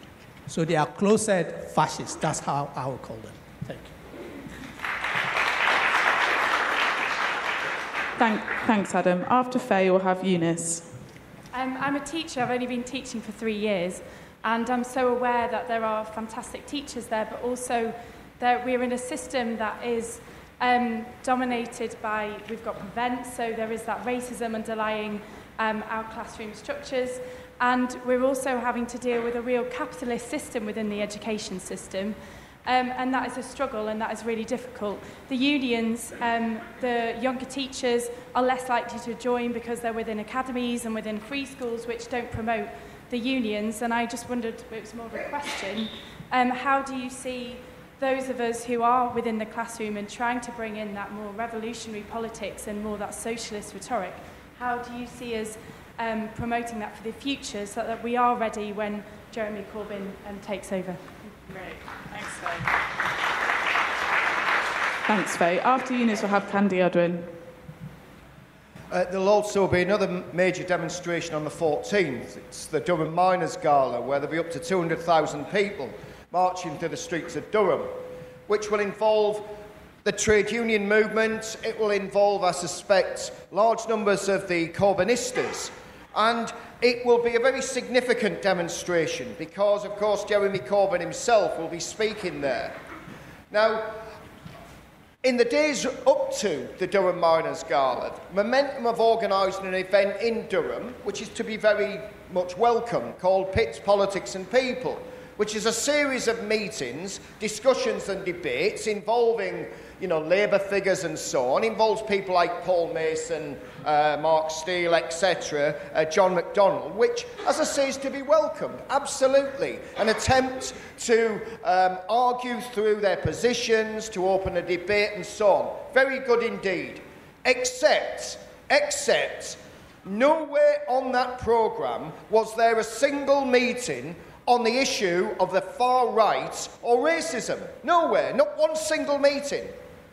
So they are closet fascists. That's how I would call them. Thank you. Thanks, Adam. After Faye, we'll have Eunice. I'm a teacher. I've only been teaching for 3 years. And I'm so aware that there are fantastic teachers there, but also that we're in a system that is dominated by, we've got prevent, so there is that racism underlying our classroom structures. And we're also having to deal with a real capitalist system within the education system. And that is a struggle, and that is really difficult. The unions, the younger teachers are less likely to join because they're within academies and within free schools which don't promote the unions. And I just wondered, it was more of a question, how do you see those of us who are within the classroom and trying to bring in that more revolutionary politics and more that socialist rhetoric, how do you see us promoting that for the future so that we are ready when Jeremy Corbyn takes over? Great. Thanks, Faye. Thanks, Faye. After Eunice, we'll have Candy Odwin. There'll also be another major demonstration on the 14th. It's the Durham Miners' Gala, where there'll be up to 200,000 people marching through the streets of Durham, which will involve the trade union movement. It will involve, I suspect, large numbers of the Corbynistas. And it will be a very significant demonstration because, of course, Jeremy Corbyn himself will be speaking there. Now, in the days up to the Durham Miners' Gala, momentum of organising an event in Durham, which is to be very much welcome, called Pits, Politics and People, which is a series of meetings, discussions and debates involving, Labour figures and so on, involves people like Paul Mason, Mark Steele, etc., John McDonnell, which, as I say, is to be welcomed, absolutely. An attempt to argue through their positions, to open a debate and so on. Very good indeed. Except, nowhere on that programme was there a single meeting on the issue of the far right or racism. Nowhere, not one single meeting,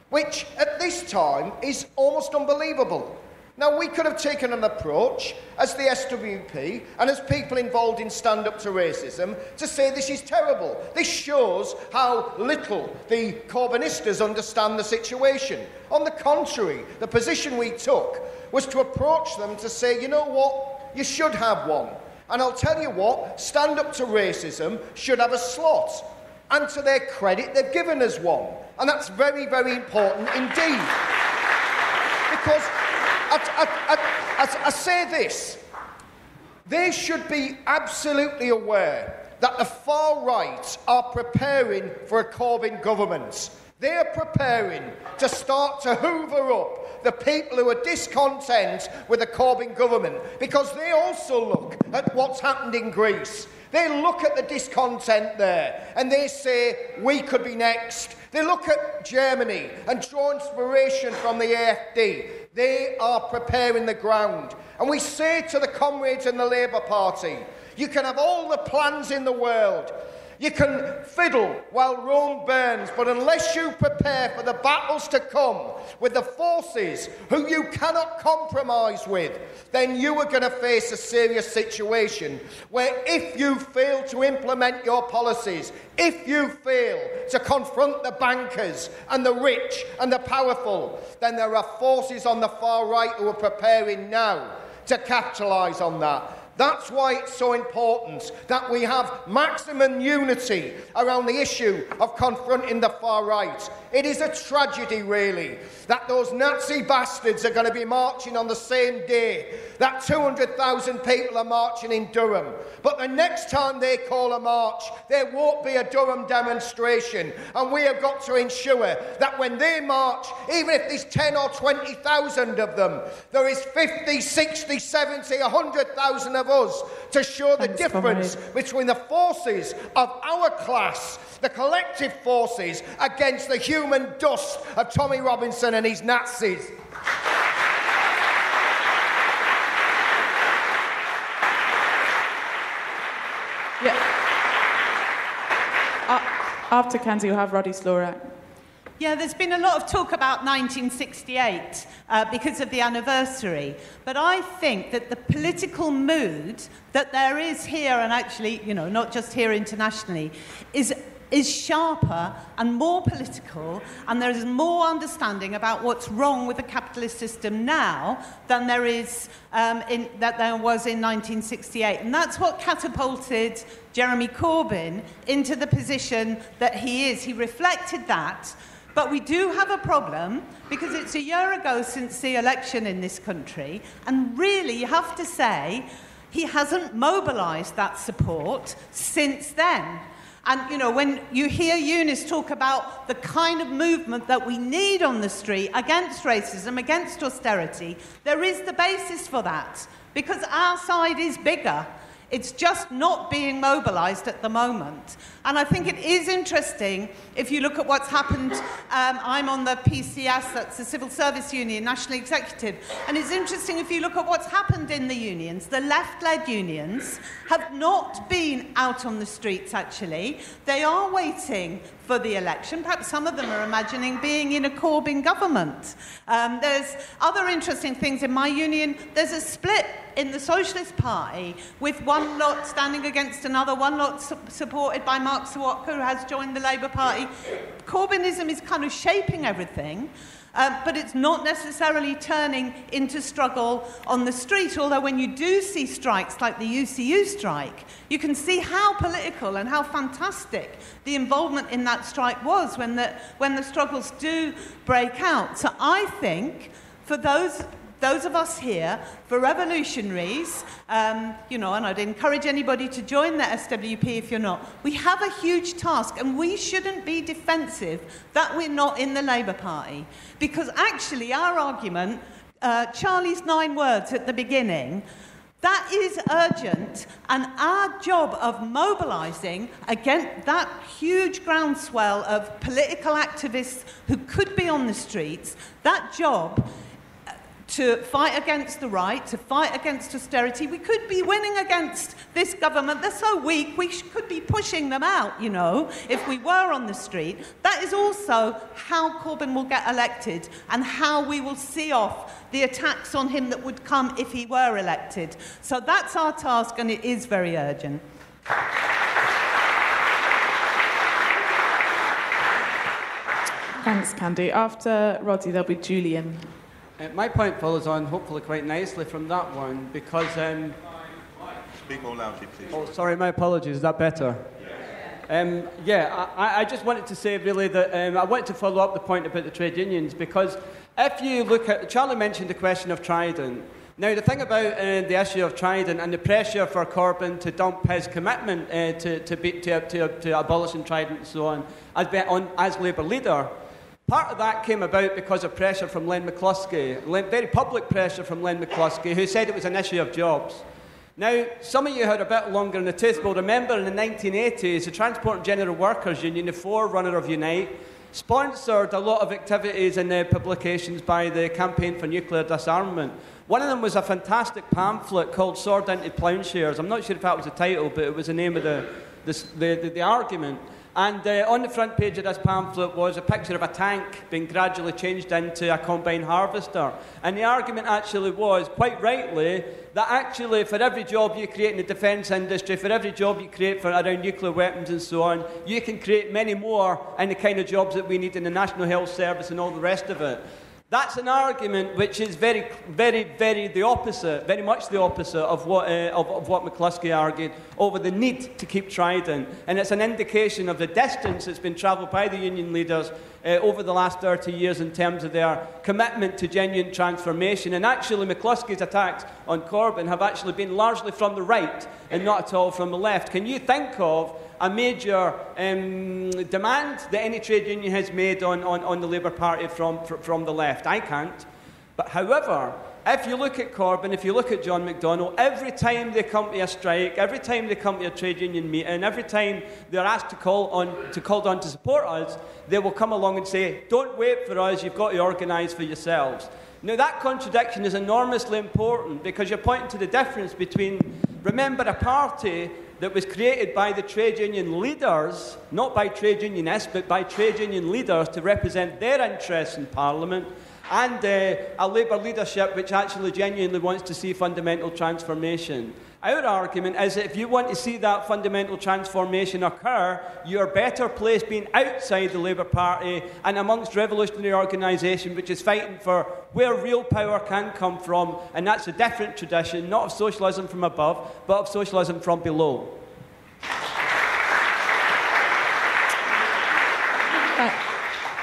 which at this time is almost unbelievable. Now, we could have taken an approach as the SWP and as people involved in Stand Up to Racism to say this is terrible. This shows how little the Corbynistas understand the situation. On the contrary, the position we took was to approach them to say, you know what, you should have one. And I'll tell you what, Stand Up to Racism should have a slot. And to their credit, they've given us one. And that's very, very important indeed. Because I say this, they should be absolutely aware that the far right are preparing for a Corbyn government. They are preparing to start to hoover up the people who are discontent with the Corbyn government, because they also look at what's happened in Greece. They look at the discontent there and they say, we could be next. They look at Germany and draw inspiration from the AfD. They are preparing the ground. And we say to the comrades in the Labour Party, you can have all the plans in the world. You can fiddle while Rome burns, but unless you prepare for the battles to come with the forces who you cannot compromise with, then you are going to face a serious situation where if you fail to implement your policies, if you fail to confront the bankers and the rich and the powerful, then there are forces on the far right who are preparing now to capitalise on that. That's why it's so important that we have maximum unity around the issue of confronting the far right. It is a tragedy, really, that those Nazi bastards are going to be marching on the same day that 200,000 people are marching in Durham. But the next time they call a march, there won't be a Durham demonstration. And we have got to ensure that when they march, even if there's 10 or 20,000 of them, there is 50, 60, 70, 100,000 of us to show the difference between the forces of our class, the collective forces, against the human dust of Tommy Robinson and his Nazis. Yeah. After Candy, you'll have Roddy Slorak. Yeah, there's been a lot of talk about 1968 because of the anniversary. But I think that the political mood that there is here, and actually, you know, not just here internationally, is sharper and more political, and there is more understanding about what's wrong with the capitalist system now than there is that there was in 1968. And that's what catapulted Jeremy Corbyn into the position that he is. He reflected that. But we do have a problem because it's a year ago since the election in this country, and really you have to say he hasn't mobilised that support since then. And, you know, when you hear Eunice talk about the kind of movement that we need on the street against racism, against austerity, there is the basis for that, because our side is bigger. It's just not being mobilised at the moment. And I think it is interesting if you look at what's happened. I'm on the PCS, that's the Civil Service Union, National Executive. And it's interesting if you look at what's happened in the unions. The left-led unions have not been out on the streets, actually. They are waiting for the election. Perhaps some of them are imagining being in a Corbyn government. There's other interesting things in my union. There's a split in the Socialist Party, with one lot standing against another, one lot supported by Marxism, who has joined the Labour Party. Corbynism is kind of shaping everything, but it's not necessarily turning into struggle on the street, although when you do see strikes like the UCU strike, you can see how political and how fantastic the involvement in that strike was when the struggles do break out. So I think for those of us here, for revolutionaries, you know, and I'd encourage anybody to join the SWP if you're not, we have a huge task, and we shouldn't be defensive that we're not in the Labour Party. Because actually our argument, Charlie's 9 words at the beginning, that is urgent, and our job of mobilising against that huge groundswell of political activists who could be on the streets, that job to fight against the right, to fight against austerity. We could be winning against this government. They're so weak, we could be pushing them out, you know, if we were on the street. That is also how Corbyn will get elected and how we will see off the attacks on him that would come if he were elected. So that's our task, and it is very urgent. Thanks, Candy. After Roddy, there'll be Julian. My point follows on, hopefully quite nicely from that one, because... Speak more loudly, please. Oh, sorry, my apologies. Is that better? I just wanted to say, really, that I wanted to follow up the point about the trade unions, because if you look at... Charlie mentioned the question of Trident. Now, the thing about the issue of Trident and the pressure for Corbyn to dump his commitment to abolishing Trident and so on as Labour leader, Part of that came about because of pressure from Len McCluskey, very public pressure from Len McCluskey, who said it was an issue of jobs. Now, some of you who are a bit longer in the tooth will remember in the 1980s, the Transport and General Workers Union, the forerunner of Unite, sponsored a lot of activities and publications by the Campaign for Nuclear Disarmament. One of them was a fantastic pamphlet called Sword into Plowshares. I'm not sure if that was the title, but it was the name of the argument. And on the front page of this pamphlet was a picture of a tank being gradually changed into a combine harvester. And the argument actually was, quite rightly, that actually for every job you create in the defence industry, for every job you create around nuclear weapons and so on, you can create many more in the kind of jobs that we need in the National Health Service and all the rest of it. That's an argument which is very, very, very the opposite, very much the opposite of what McCluskey argued over the need to keep Trident. And it's an indication of the distance that's been travelled by the union leaders over the last 30 years in terms of their commitment to genuine transformation. And actually, McCluskey's attacks on Corbyn have actually been largely from the right and not at all from the left. Can you think of a major demand that any trade union has made on the Labour Party from the left? I can't. But however, if you look at Corbyn, if you look at John McDonnell, every time they come to a strike, every time they come to a trade union meeting, every time they're asked to call on to support us, they will come along and say, don't wait for us, you've got to organise for yourselves. Now that contradiction is enormously important because you're pointing to the difference between, remember, a party that was created by the trade union leaders, not by trade unionists, but by trade union leaders to represent their interests in Parliament, and a Labour leadership which actually genuinely wants to see fundamental transformation. Our argument is that if you want to see that fundamental transformation occur, you're better placed being outside the Labour Party and amongst revolutionary organisation which is fighting for where real power can come from, and that's a different tradition, not of socialism from above, but of socialism from below.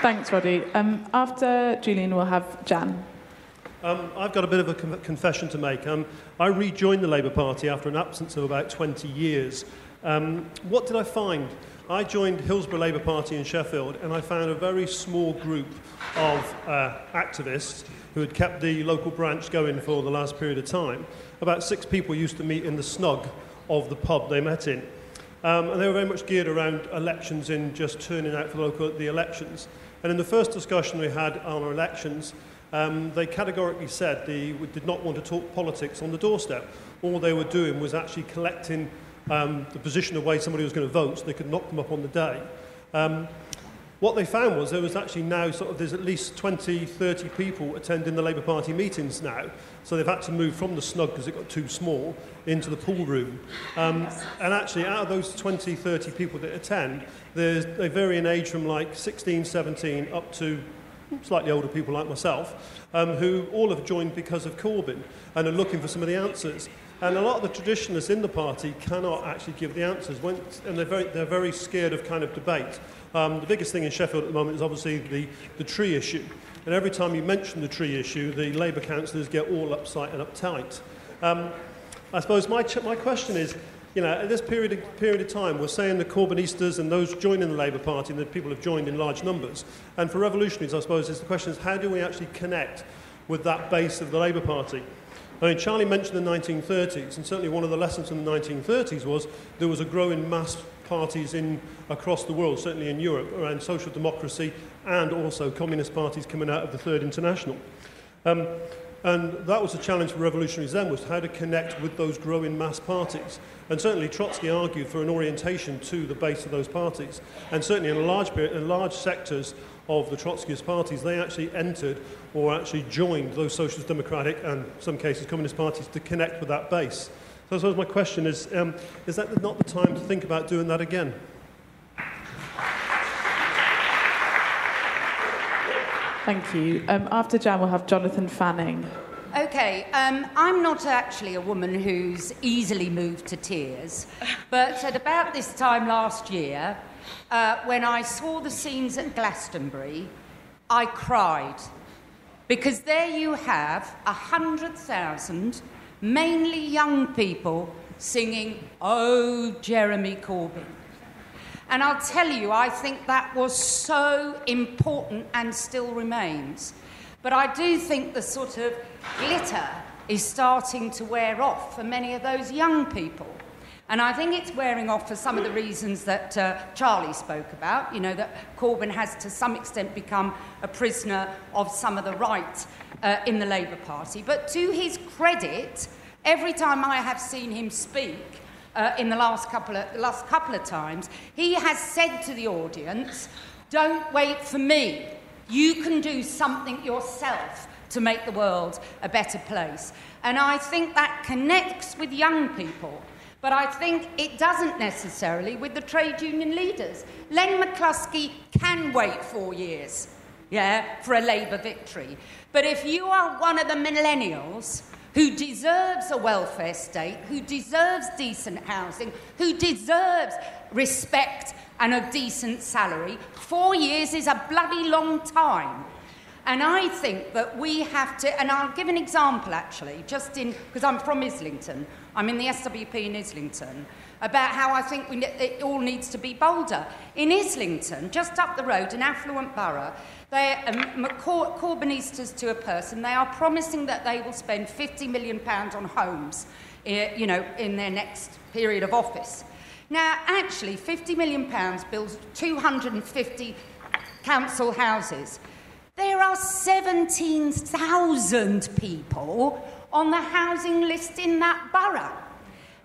Thanks, Roddy. After Julian, we'll have Jan. I've got a bit of a confession to make. I rejoined the Labour Party after an absence of about 20 years. What did I find? I joined Hillsborough Labour Party in Sheffield, and I found a very small group of activists who had kept the local branch going for the last period of time. About 6 people used to meet in the snug of the pub they met in. And they were very much geared around elections and just turning out for the elections. And in the first discussion we had on our elections, they categorically said they did not want to talk politics on the doorstep. All they were doing was actually collecting the position of where somebody was going to vote so they could knock them up on the day. What they found was there was actually now there's at least 20, 30 people attending the Labour Party meetings now. So they've had to move from the snug because it got too small into the pool room. And actually out of those 20, 30 people that attend, they vary in age from like 16, 17 up to slightly older people like myself, who all have joined because of Corbyn and are looking for some of the answers. And a lot of the traditionalists in the party cannot actually give the answers, and they're very scared of kind of debate. The biggest thing in Sheffield at the moment is obviously the tree issue. And every time you mention the tree issue, the Labour councillors get all uptight and uptight. I suppose my question is, at this period of time, we're saying the Corbynistas and those joining the Labour Party, and the people have joined in large numbers. And for revolutionaries, I suppose, the question is, how do we actually connect with that base of the Labour Party? I mean, Charlie mentioned the 1930s, and certainly one of the lessons from the 1930s was there was a growing mass parties across the world, certainly in Europe, around social democracy and also communist parties coming out of the Third International. And that was the challenge for revolutionaries then, was how to connect with those growing mass parties. And certainly Trotsky argued for an orientation to the base of those parties. And certainly in large sectors of the Trotskyist parties, they actually entered or actually joined those socialist democratic and, in some cases, communist parties to connect with that base. So I suppose my question is that not the time to think about doing that again? Thank you. After Jan, we'll have Jonathan Fanning. OK, I'm not actually a woman who's easily moved to tears, but at about this time last year, when I saw the scenes at Glastonbury, I cried. Because there you have 100,000, mainly young people, singing, "Oh, Jeremy Corbyn." And I'll tell you, I think that was so important and still remains. But I do think the sort of glitter is starting to wear off for many of those young people. And I think it's wearing off for some of the reasons that Charlie spoke about, you know, that Corbyn has to some extent become a prisoner of some of the right in the Labour Party. But to his credit, every time I have seen him speak in the last couple of times, he has said to the audience, don't wait for me. You can do something yourself to make the world a better place. And I think that connects with young people. But I think it doesn't necessarily with the trade union leaders. Len McCluskey can wait 4 years, for a Labour victory. But if you are one of the millennials who deserves a welfare state, who deserves decent housing, who deserves respect and a decent salary, 4 years is a bloody long time. And I think that we have to, and I'll give an example actually, just in, because I'm from Islington, I'm in the SWP in Islington, about how I think it all needs to be bolder. In Islington, just up the road, an affluent borough, they're Corbynistas to a person, they are promising that they will spend £50 million on homes, you know, in their next period of office. Now, actually, £50 million builds 250 council houses. There are 17,000 people on the housing list in that borough.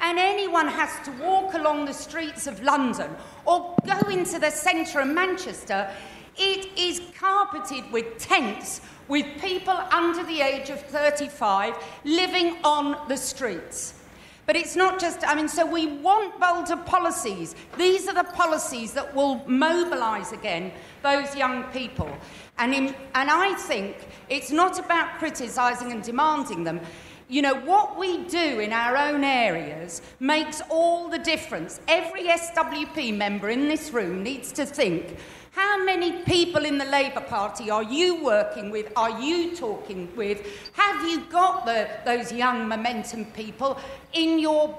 And anyone has to walk along the streets of London or go into the centre of Manchester. It is carpeted with tents, with people under the age of 35 living on the streets. But it's not just, so we want bolder policies. These are the policies that will mobilise again those young people. And I think it's not about criticising and demanding them. You know, what we do in our own areas makes all the difference. Every SWP member in this room needs to think, how many people in the Labour Party are you working with, are you talking with? Have you got those young momentum people in your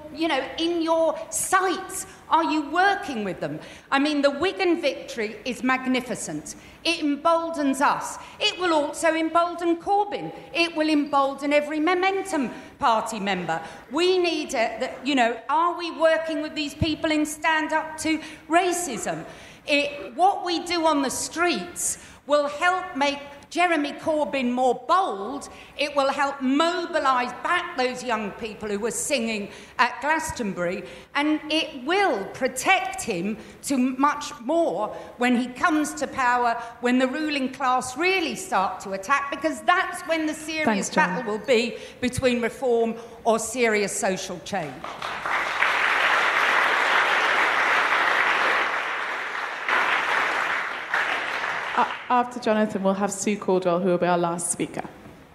sights? Are you working with them? I mean, the Wigan victory is magnificent. It emboldens us. It will also embolden Corbyn. It will embolden every Momentum Party member. We need, are we working with these people in stand up to racism? What we do on the streets will help make Jeremy Corbyn more bold. It will help mobilise back those young people who were singing at Glastonbury, and it will protect him to much more when he comes to power, when the ruling class really start to attack, because that's when the serious battle will be between reform or serious social change. After Jonathan, we'll have Sue Caldwell, who will be our last speaker.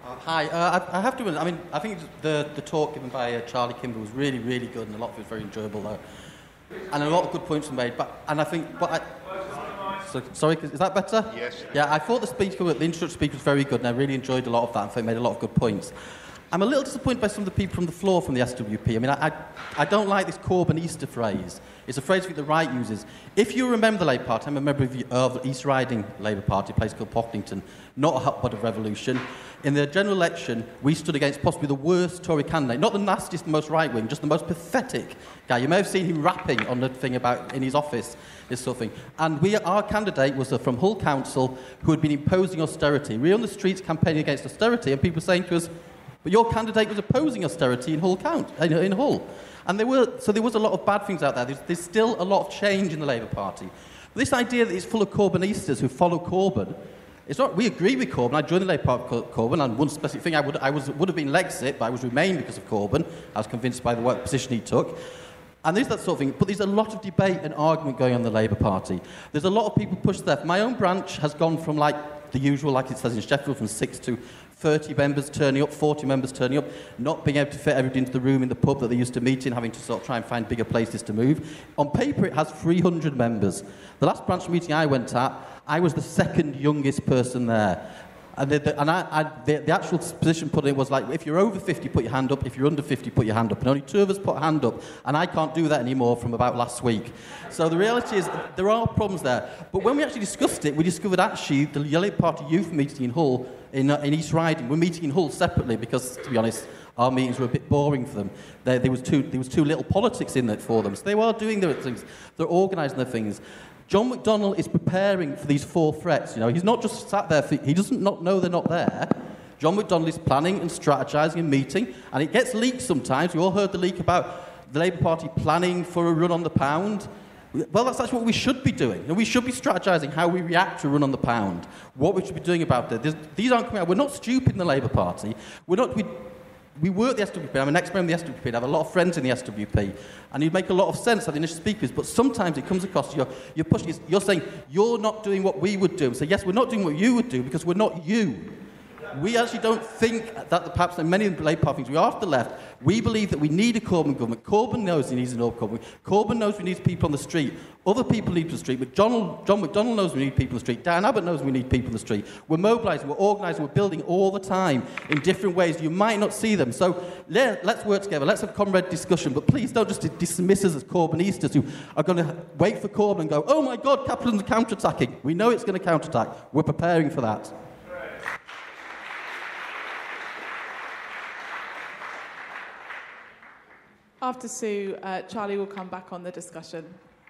Hi. I have to admit, I think the talk given by Charlie Kimber was really, really good, and a lot of it was very enjoyable, though. And a lot of good points were made. Sorry, is that better? Yes. Yeah, I thought the introductory speaker was very good, and I really enjoyed a lot of that, and I think it made a lot of good points. I'm a little disappointed by some of the people from the floor from the SWP. I mean, I don't like this Corbynista phrase. It's a phrase I think the right uses. If you remember the Labour Party, I'm a member of the East Riding Labour Party, a place called Pocklington, not a hotbed of revolution. In the general election, we stood against possibly the worst Tory candidate, not the nastiest, the most right-wing, just the most pathetic guy. You may have seen him rapping on the thing about in his office, this sort of thing. And our candidate was from Hull Council, who had been imposing austerity. We were on the streets campaigning against austerity, and people were saying to us, but your candidate was opposing austerity in Hull. And there was a lot of bad things out there. There's still a lot of change in the Labour Party. But this idea that it's full of Corbynistas who follow Corbyn, it's not. We agree with Corbyn. I joined the Labour Party with Corbyn, and one specific thing, I would have been Lexit, but I was Remain because of Corbyn. I was convinced by the position he took. And there's that sort of thing. But there's a lot of debate and argument going on in the Labour Party. There's a lot of people pushed left. My own branch has gone from the usual, like it says in Sheffield, from 6 to 30 members turning up, 40 members turning up, not being able to fit everybody into the room in the pub that they used to meet in, having to sort of try and find bigger places to move. On paper, it has 300 members. The last branch meeting I went at, I was the second youngest person there. And the actual position put in was like, if you're over 50, put your hand up. If you're under 50, put your hand up. And only 2 of us put a hand up. And I can't do that anymore from about last week. So the reality is there are problems there. But when we actually discussed it, we discovered actually the Labour Party youth meeting in Hull, in East Riding, we're meeting in Hull separately because, to be honest, our meetings were a bit boring for them. There was too little politics in it for them. So they were doing their things. They're organising their things. John McDonnell is preparing for these 4 threats. You know, he's not just sat there. He doesn't not know they're not there. John McDonnell is planning and strategising and meeting, and it gets leaked sometimes. We all heard the leak about the Labour Party planning for a run on the pound. Well, that's actually what we should be doing. And we should be strategising how we react to a run on the pound, what we should be doing about it. These aren't coming out. We're not stupid in the Labour Party. We work the SWP. I'm an ex-member of the SWP. I have a lot of friends in the SWP. And you make a lot of sense as initial speakers, but sometimes it comes across you're pushing. You're saying, you're not doing what we would do. So, yes, we're not doing what you would do because we're not you. We actually don't think that perhaps in many of the Labour Party things, we are to the left. We believe that we need a Corbyn government. Corbyn knows he needs an old government. Corbyn knows we need people on the street. Other people need people on the street. But John McDonnell knows we need people on the street. Dan Abbott knows we need people on the street. We're mobilising, we're organising, we're building all the time in different ways. You might not see them. So let's work together. Let's have comrade discussion. But please don't just dismiss us as Corbynistas who are going to wait for Corbyn and go, oh my God, capitalism is counter-attacking. We know it's going to counter-attack. We're preparing for that. After Sue, Charlie will come back on the discussion.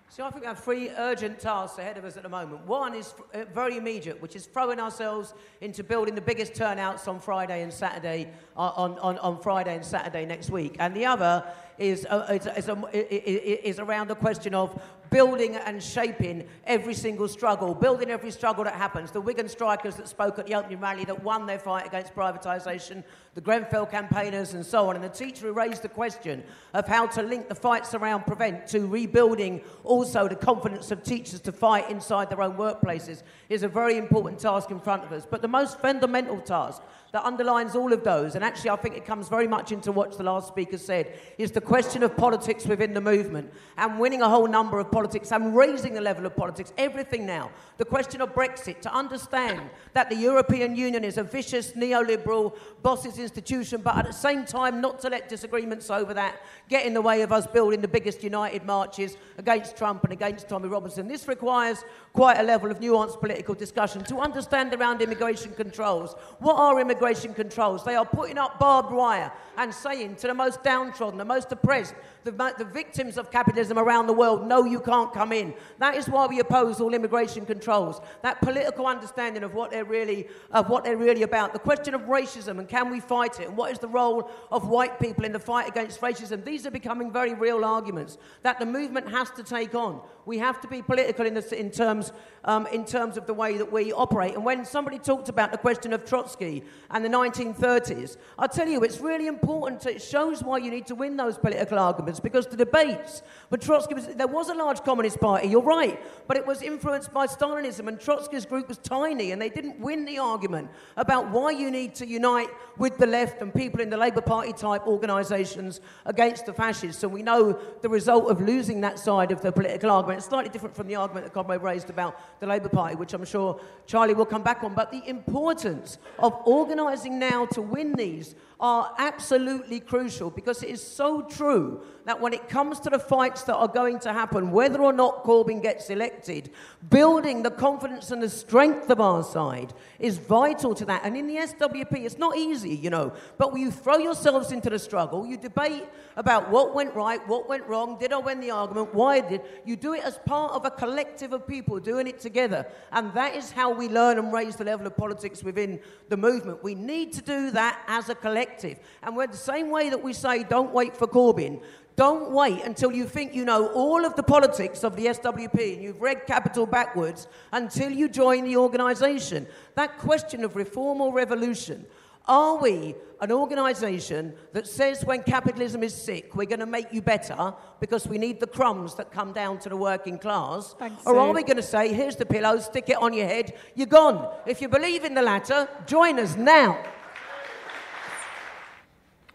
So I think we have 3 urgent tasks ahead of us at the moment. One is very immediate, which is throwing ourselves into building the biggest turnouts on Friday and Saturday, on Friday and Saturday next week. And the other is around the question of building and shaping every single struggle, building every struggle that happens. The Wigan strikers that spoke at the opening rally that won their fight against privatisation, the Grenfell campaigners and so on, and the teacher who raised the question of how to link the fights around Prevent to rebuilding also the confidence of teachers to fight inside their own workplaces is a very important task in front of us. But the most fundamental task that underlines all of those, and actually I think it comes very much into what the last speaker said, is the question of politics within the movement and winning a whole number of politics and raising the level of politics, everything now. The question of Brexit, to understand that the European Union is a vicious neoliberal boss's institution, but at the same time not to let disagreements over that get in the way of us building the biggest united marches against Trump and against Tommy Robinson. This requires quite a level of nuanced political discussion to understand around immigration controls. What are immigration controls? They are putting up barbed wire and saying to the most downtrodden, the most oppressed, the victims of capitalism around the world, no, you can't come in. That is why we oppose all immigration controls. That political understanding of what they're really about. The question of racism and can we fight it, and what is the role of white people in the fight against racism. These are becoming very real arguments that the movement has to take on. We have to be political in terms of the way that we operate. And when somebody talked about the question of Trotsky and the 1930s, I tell you, it's really important. It shows why you need to win those political arguments, because the debates, but Trotsky there was a large communist party, you're right, but it was influenced by Stalinism, and Trotsky's group was tiny, and they didn't win the argument about why you need to unite with the left and people in the Labour Party type organisations against the fascists. So we know the result of losing that side of the political argument. It's slightly different from the argument that Comrade raised about the Labour Party, which I'm sure Charlie will come back on. But the importance of organising now to win these are absolutely crucial, because it is so true that when it comes to the fights that are going to happen, whether or not Corbyn gets elected, building the confidence and the strength of our side is vital to that. And in the SWP, it's not easy, you know, but when you throw yourselves into the struggle, you debate about what went right, what went wrong, did I win the argument, why did you do it as part of a collective of people doing it together. And that is how we learn and raise the level of politics within the movement. We need to do that as a collective. And we're the same way that we say don't wait for Corbyn. Don't wait until you think you know all of the politics of the SWP and you've read Capital backwards until you join the organisation. That question of reform or revolution. Are we an organisation that says when capitalism is sick, we're going to make you better because we need the crumbs that come down to the working class? Thanks, or are we going to say, here's the pillow, stick it on your head, you're gone? If you believe in the latter, join us now.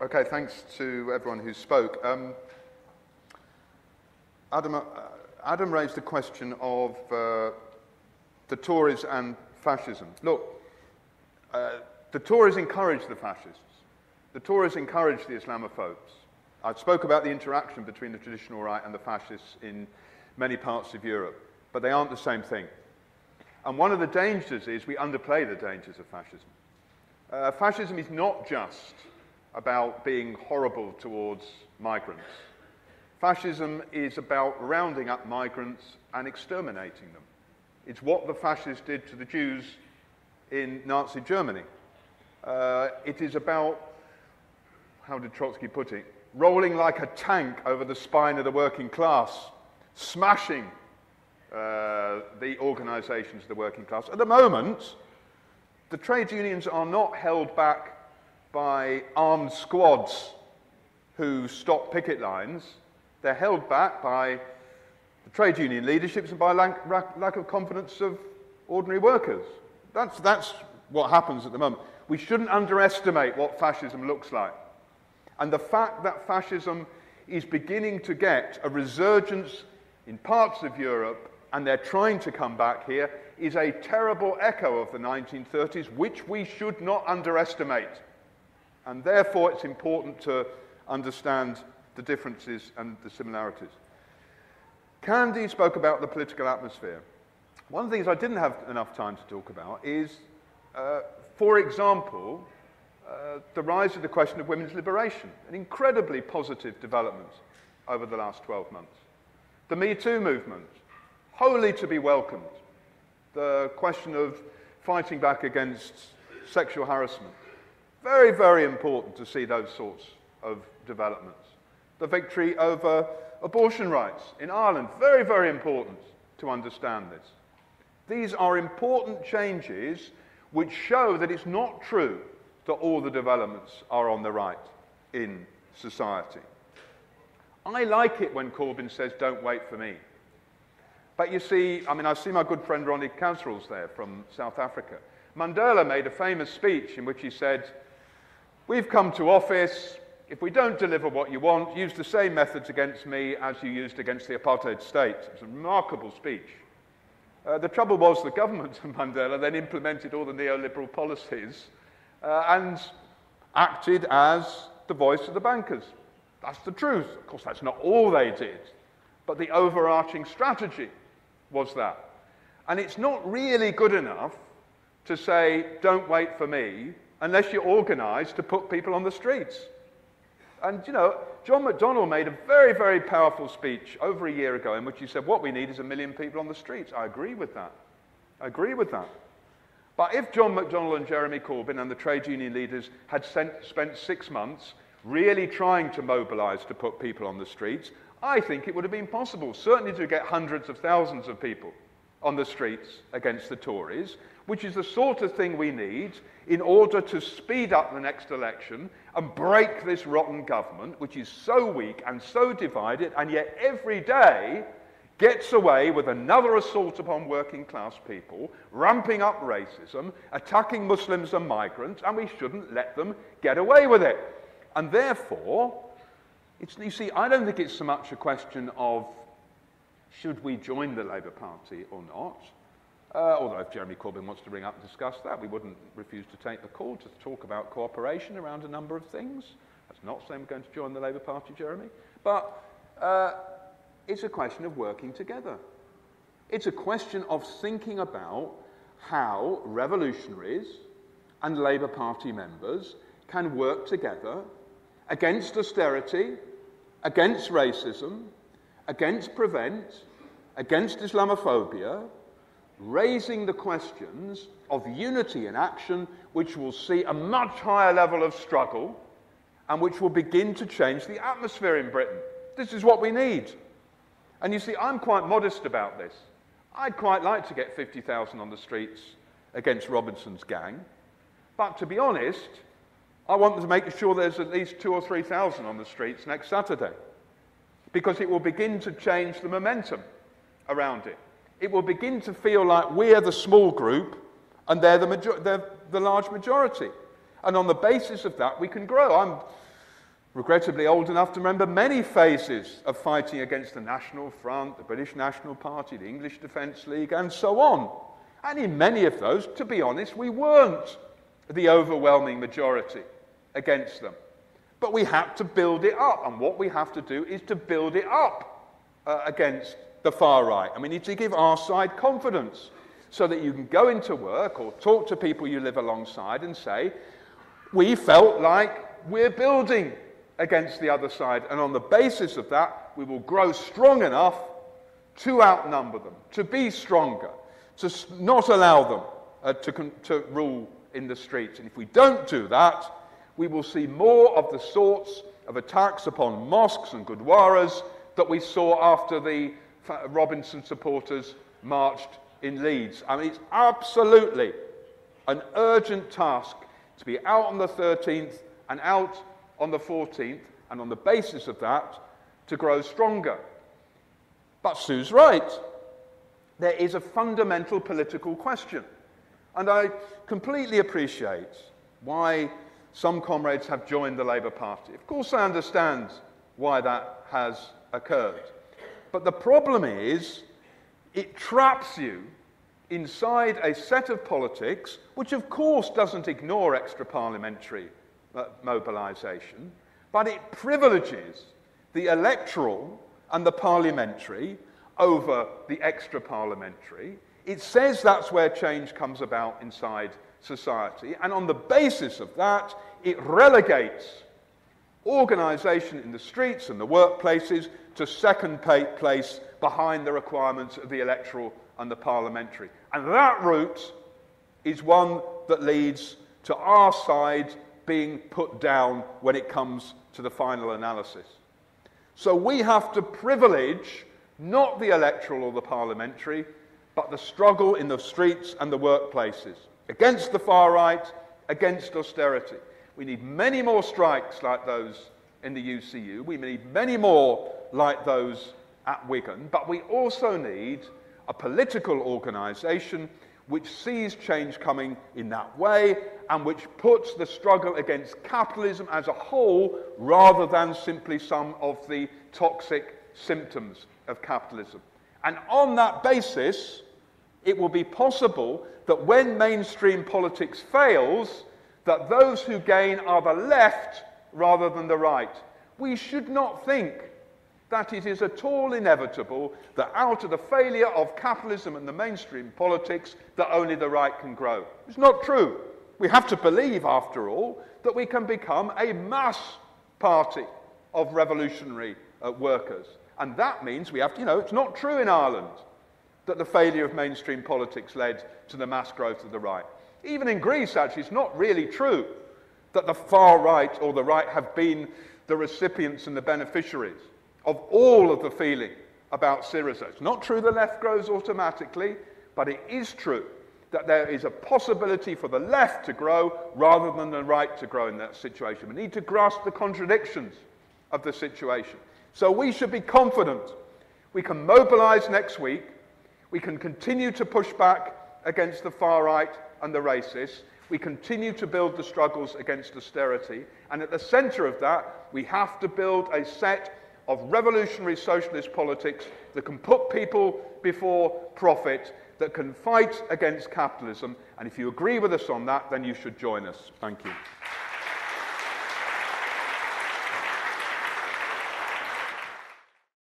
Okay, thanks to everyone who spoke. Adam raised the question of the Tories and fascism. Look, The Tories encourage the fascists. The Tories encourage the Islamophobes. I spoke about the interaction between the traditional right and the fascists in many parts of Europe, but they aren't the same thing. And one of the dangers is we underplay the dangers of fascism. Fascism is not just about being horrible towards migrants. Fascism is about rounding up migrants and exterminating them. It's what the fascists did to the Jews in Nazi Germany. It is about, how did Trotsky put it, rolling like a tank over the spine of the working class, smashing the organisations of the working class. At the moment, the trade unions are not held back by armed squads who stop picket lines. They're held back by the trade union leaderships and by lack of confidence of ordinary workers. That's what happens at the moment. We shouldn't underestimate what fascism looks like. And the fact that fascism is beginning to get a resurgence in parts of Europe, and they're trying to come back here, is a terrible echo of the 1930s, which we should not underestimate. And therefore, it's important to understand the differences and the similarities. Candy spoke about the political atmosphere. One of the things I didn't have enough time to talk about is, for example, the rise of the question of women's liberation, an incredibly positive development over the last 12 months. The Me Too movement, wholly to be welcomed. The question of fighting back against sexual harassment. Very, very important to see those sorts of developments. The victory over abortion rights in Ireland, very, very important to understand this. These are important changes which show that it's not true that all the developments are on the right in society. I like it when Corbyn says, "Don't wait for me." But you see, I see my good friend Ronnie Casserol's there from South Africa. Mandela made a famous speech in which he said, "We've come to office. If we don't deliver what you want, use the same methods against me as you used against the apartheid state." It's a remarkable speech. The trouble was the government of Mandela then implemented all the neoliberal policies and acted as the voice of the bankers. That's the truth. Of course, that's not all they did, but the overarching strategy was that. And it's not really good enough to say, "Don't wait for me," unless you're organised to put people on the streets. And, John McDonnell made a very, very powerful speech over a year ago in which he said, what we need is 1 million people on the streets. I agree with that. But if John McDonnell and Jeremy Corbyn and the trade union leaders had spent 6 months really trying to mobilise to put people on the streets, I think it would have been possible, certainly to get hundreds of thousands of people on the streets against the Tories, which is the sort of thing we need in order to speed up the next election and break this rotten government, which is so weak and so divided, and yet every day gets away with another assault upon working class people, ramping up racism, attacking Muslims and migrants, and we shouldn't let them get away with it. And therefore, you see, I don't think it's so much a question of should we join the Labour Party or not. Although if Jeremy Corbyn wants to ring up and discuss that, we wouldn't refuse to take the call to talk about cooperation around a number of things. That's not saying we're going to join the Labour Party, Jeremy. But it's a question of working together. It's a question of thinking about how revolutionaries and Labour Party members can work together against austerity, against racism, against prevent, against Islamophobia, raising the questions of unity in action, which will see a much higher level of struggle and which will begin to change the atmosphere in Britain. This is what we need. And you see, I'm quite modest about this. I'd quite like to get 50,000 on the streets against Robinson's gang. But to be honest, I want to make sure there's at least 2,000 or 3,000 on the streets next Saturday, because it will begin to change the momentum around it. It will begin to feel like we're the small group and they're the large majority. And on the basis of that, we can grow. I'm regrettably old enough to remember many phases of fighting against the National Front, the British National Party, the English Defence League, and so on. And in many of those, to be honest, we weren't the overwhelming majority against them. But we have to build it up, and what we have to do is to build it up against the far right. And we need to give our side confidence so that you can go into work or talk to people you live alongside and say, we felt like we're building against the other side, and on the basis of that, we will grow strong enough to outnumber them, to be stronger, to not allow them to rule in the streets. And if we don't do that, we will see more of the sorts of attacks upon mosques and gurdwaras that we saw after the Robinson supporters marched in Leeds. I mean, it's absolutely an urgent task to be out on the 13th and out on the 14th, and on the basis of that, to grow stronger. But Sue's right. There is a fundamental political question. And I completely appreciate why some comrades have joined the Labour Party. Of course, I understand why that has occurred. But the problem is, it traps you inside a set of politics, which of course doesn't ignore extra-parliamentary mobilisation, but it privileges the electoral and the parliamentary over the extra-parliamentary. It says that's where change comes about inside society, and on the basis of that, it relegates organisation in the streets and the workplaces to second place behind the requirements of the electoral and the parliamentary. And that route is one that leads to our side being put down when it comes to the final analysis. So we have to privilege not the electoral or the parliamentary, but the struggle in the streets and the workplaces, against the far right, against austerity. We need many more strikes like those in the UCU. We need many more like those at Wigan. But we also need a political organisation which sees change coming in that way and which puts the struggle against capitalism as a whole rather than simply some of the toxic symptoms of capitalism. And on that basis, it will be possible that when mainstream politics fails, that those who gain are the left rather than the right. We should not think that it is at all inevitable that out of the failure of capitalism and the mainstream politics, that only the right can grow. It's not true. We have to believe, after all, that we can become a mass party of revolutionary workers. And that means we have to, it's not true in Ireland that the failure of mainstream politics led to the mass growth of the right. Even in Greece, actually, it's not really true that the far right or the right have been the recipients and the beneficiaries of all of the feeling about Syriza. It's not true the left grows automatically, but it is true that there is a possibility for the left to grow rather than the right to grow in that situation. We need to grasp the contradictions of the situation. So we should be confident. We can mobilise next week. We can continue to push back against the far right and the racists. We continue to build the struggles against austerity. And at the centre of that, we have to build a set of revolutionary socialist politics that can put people before profit, that can fight against capitalism. And if you agree with us on that, then you should join us. Thank you.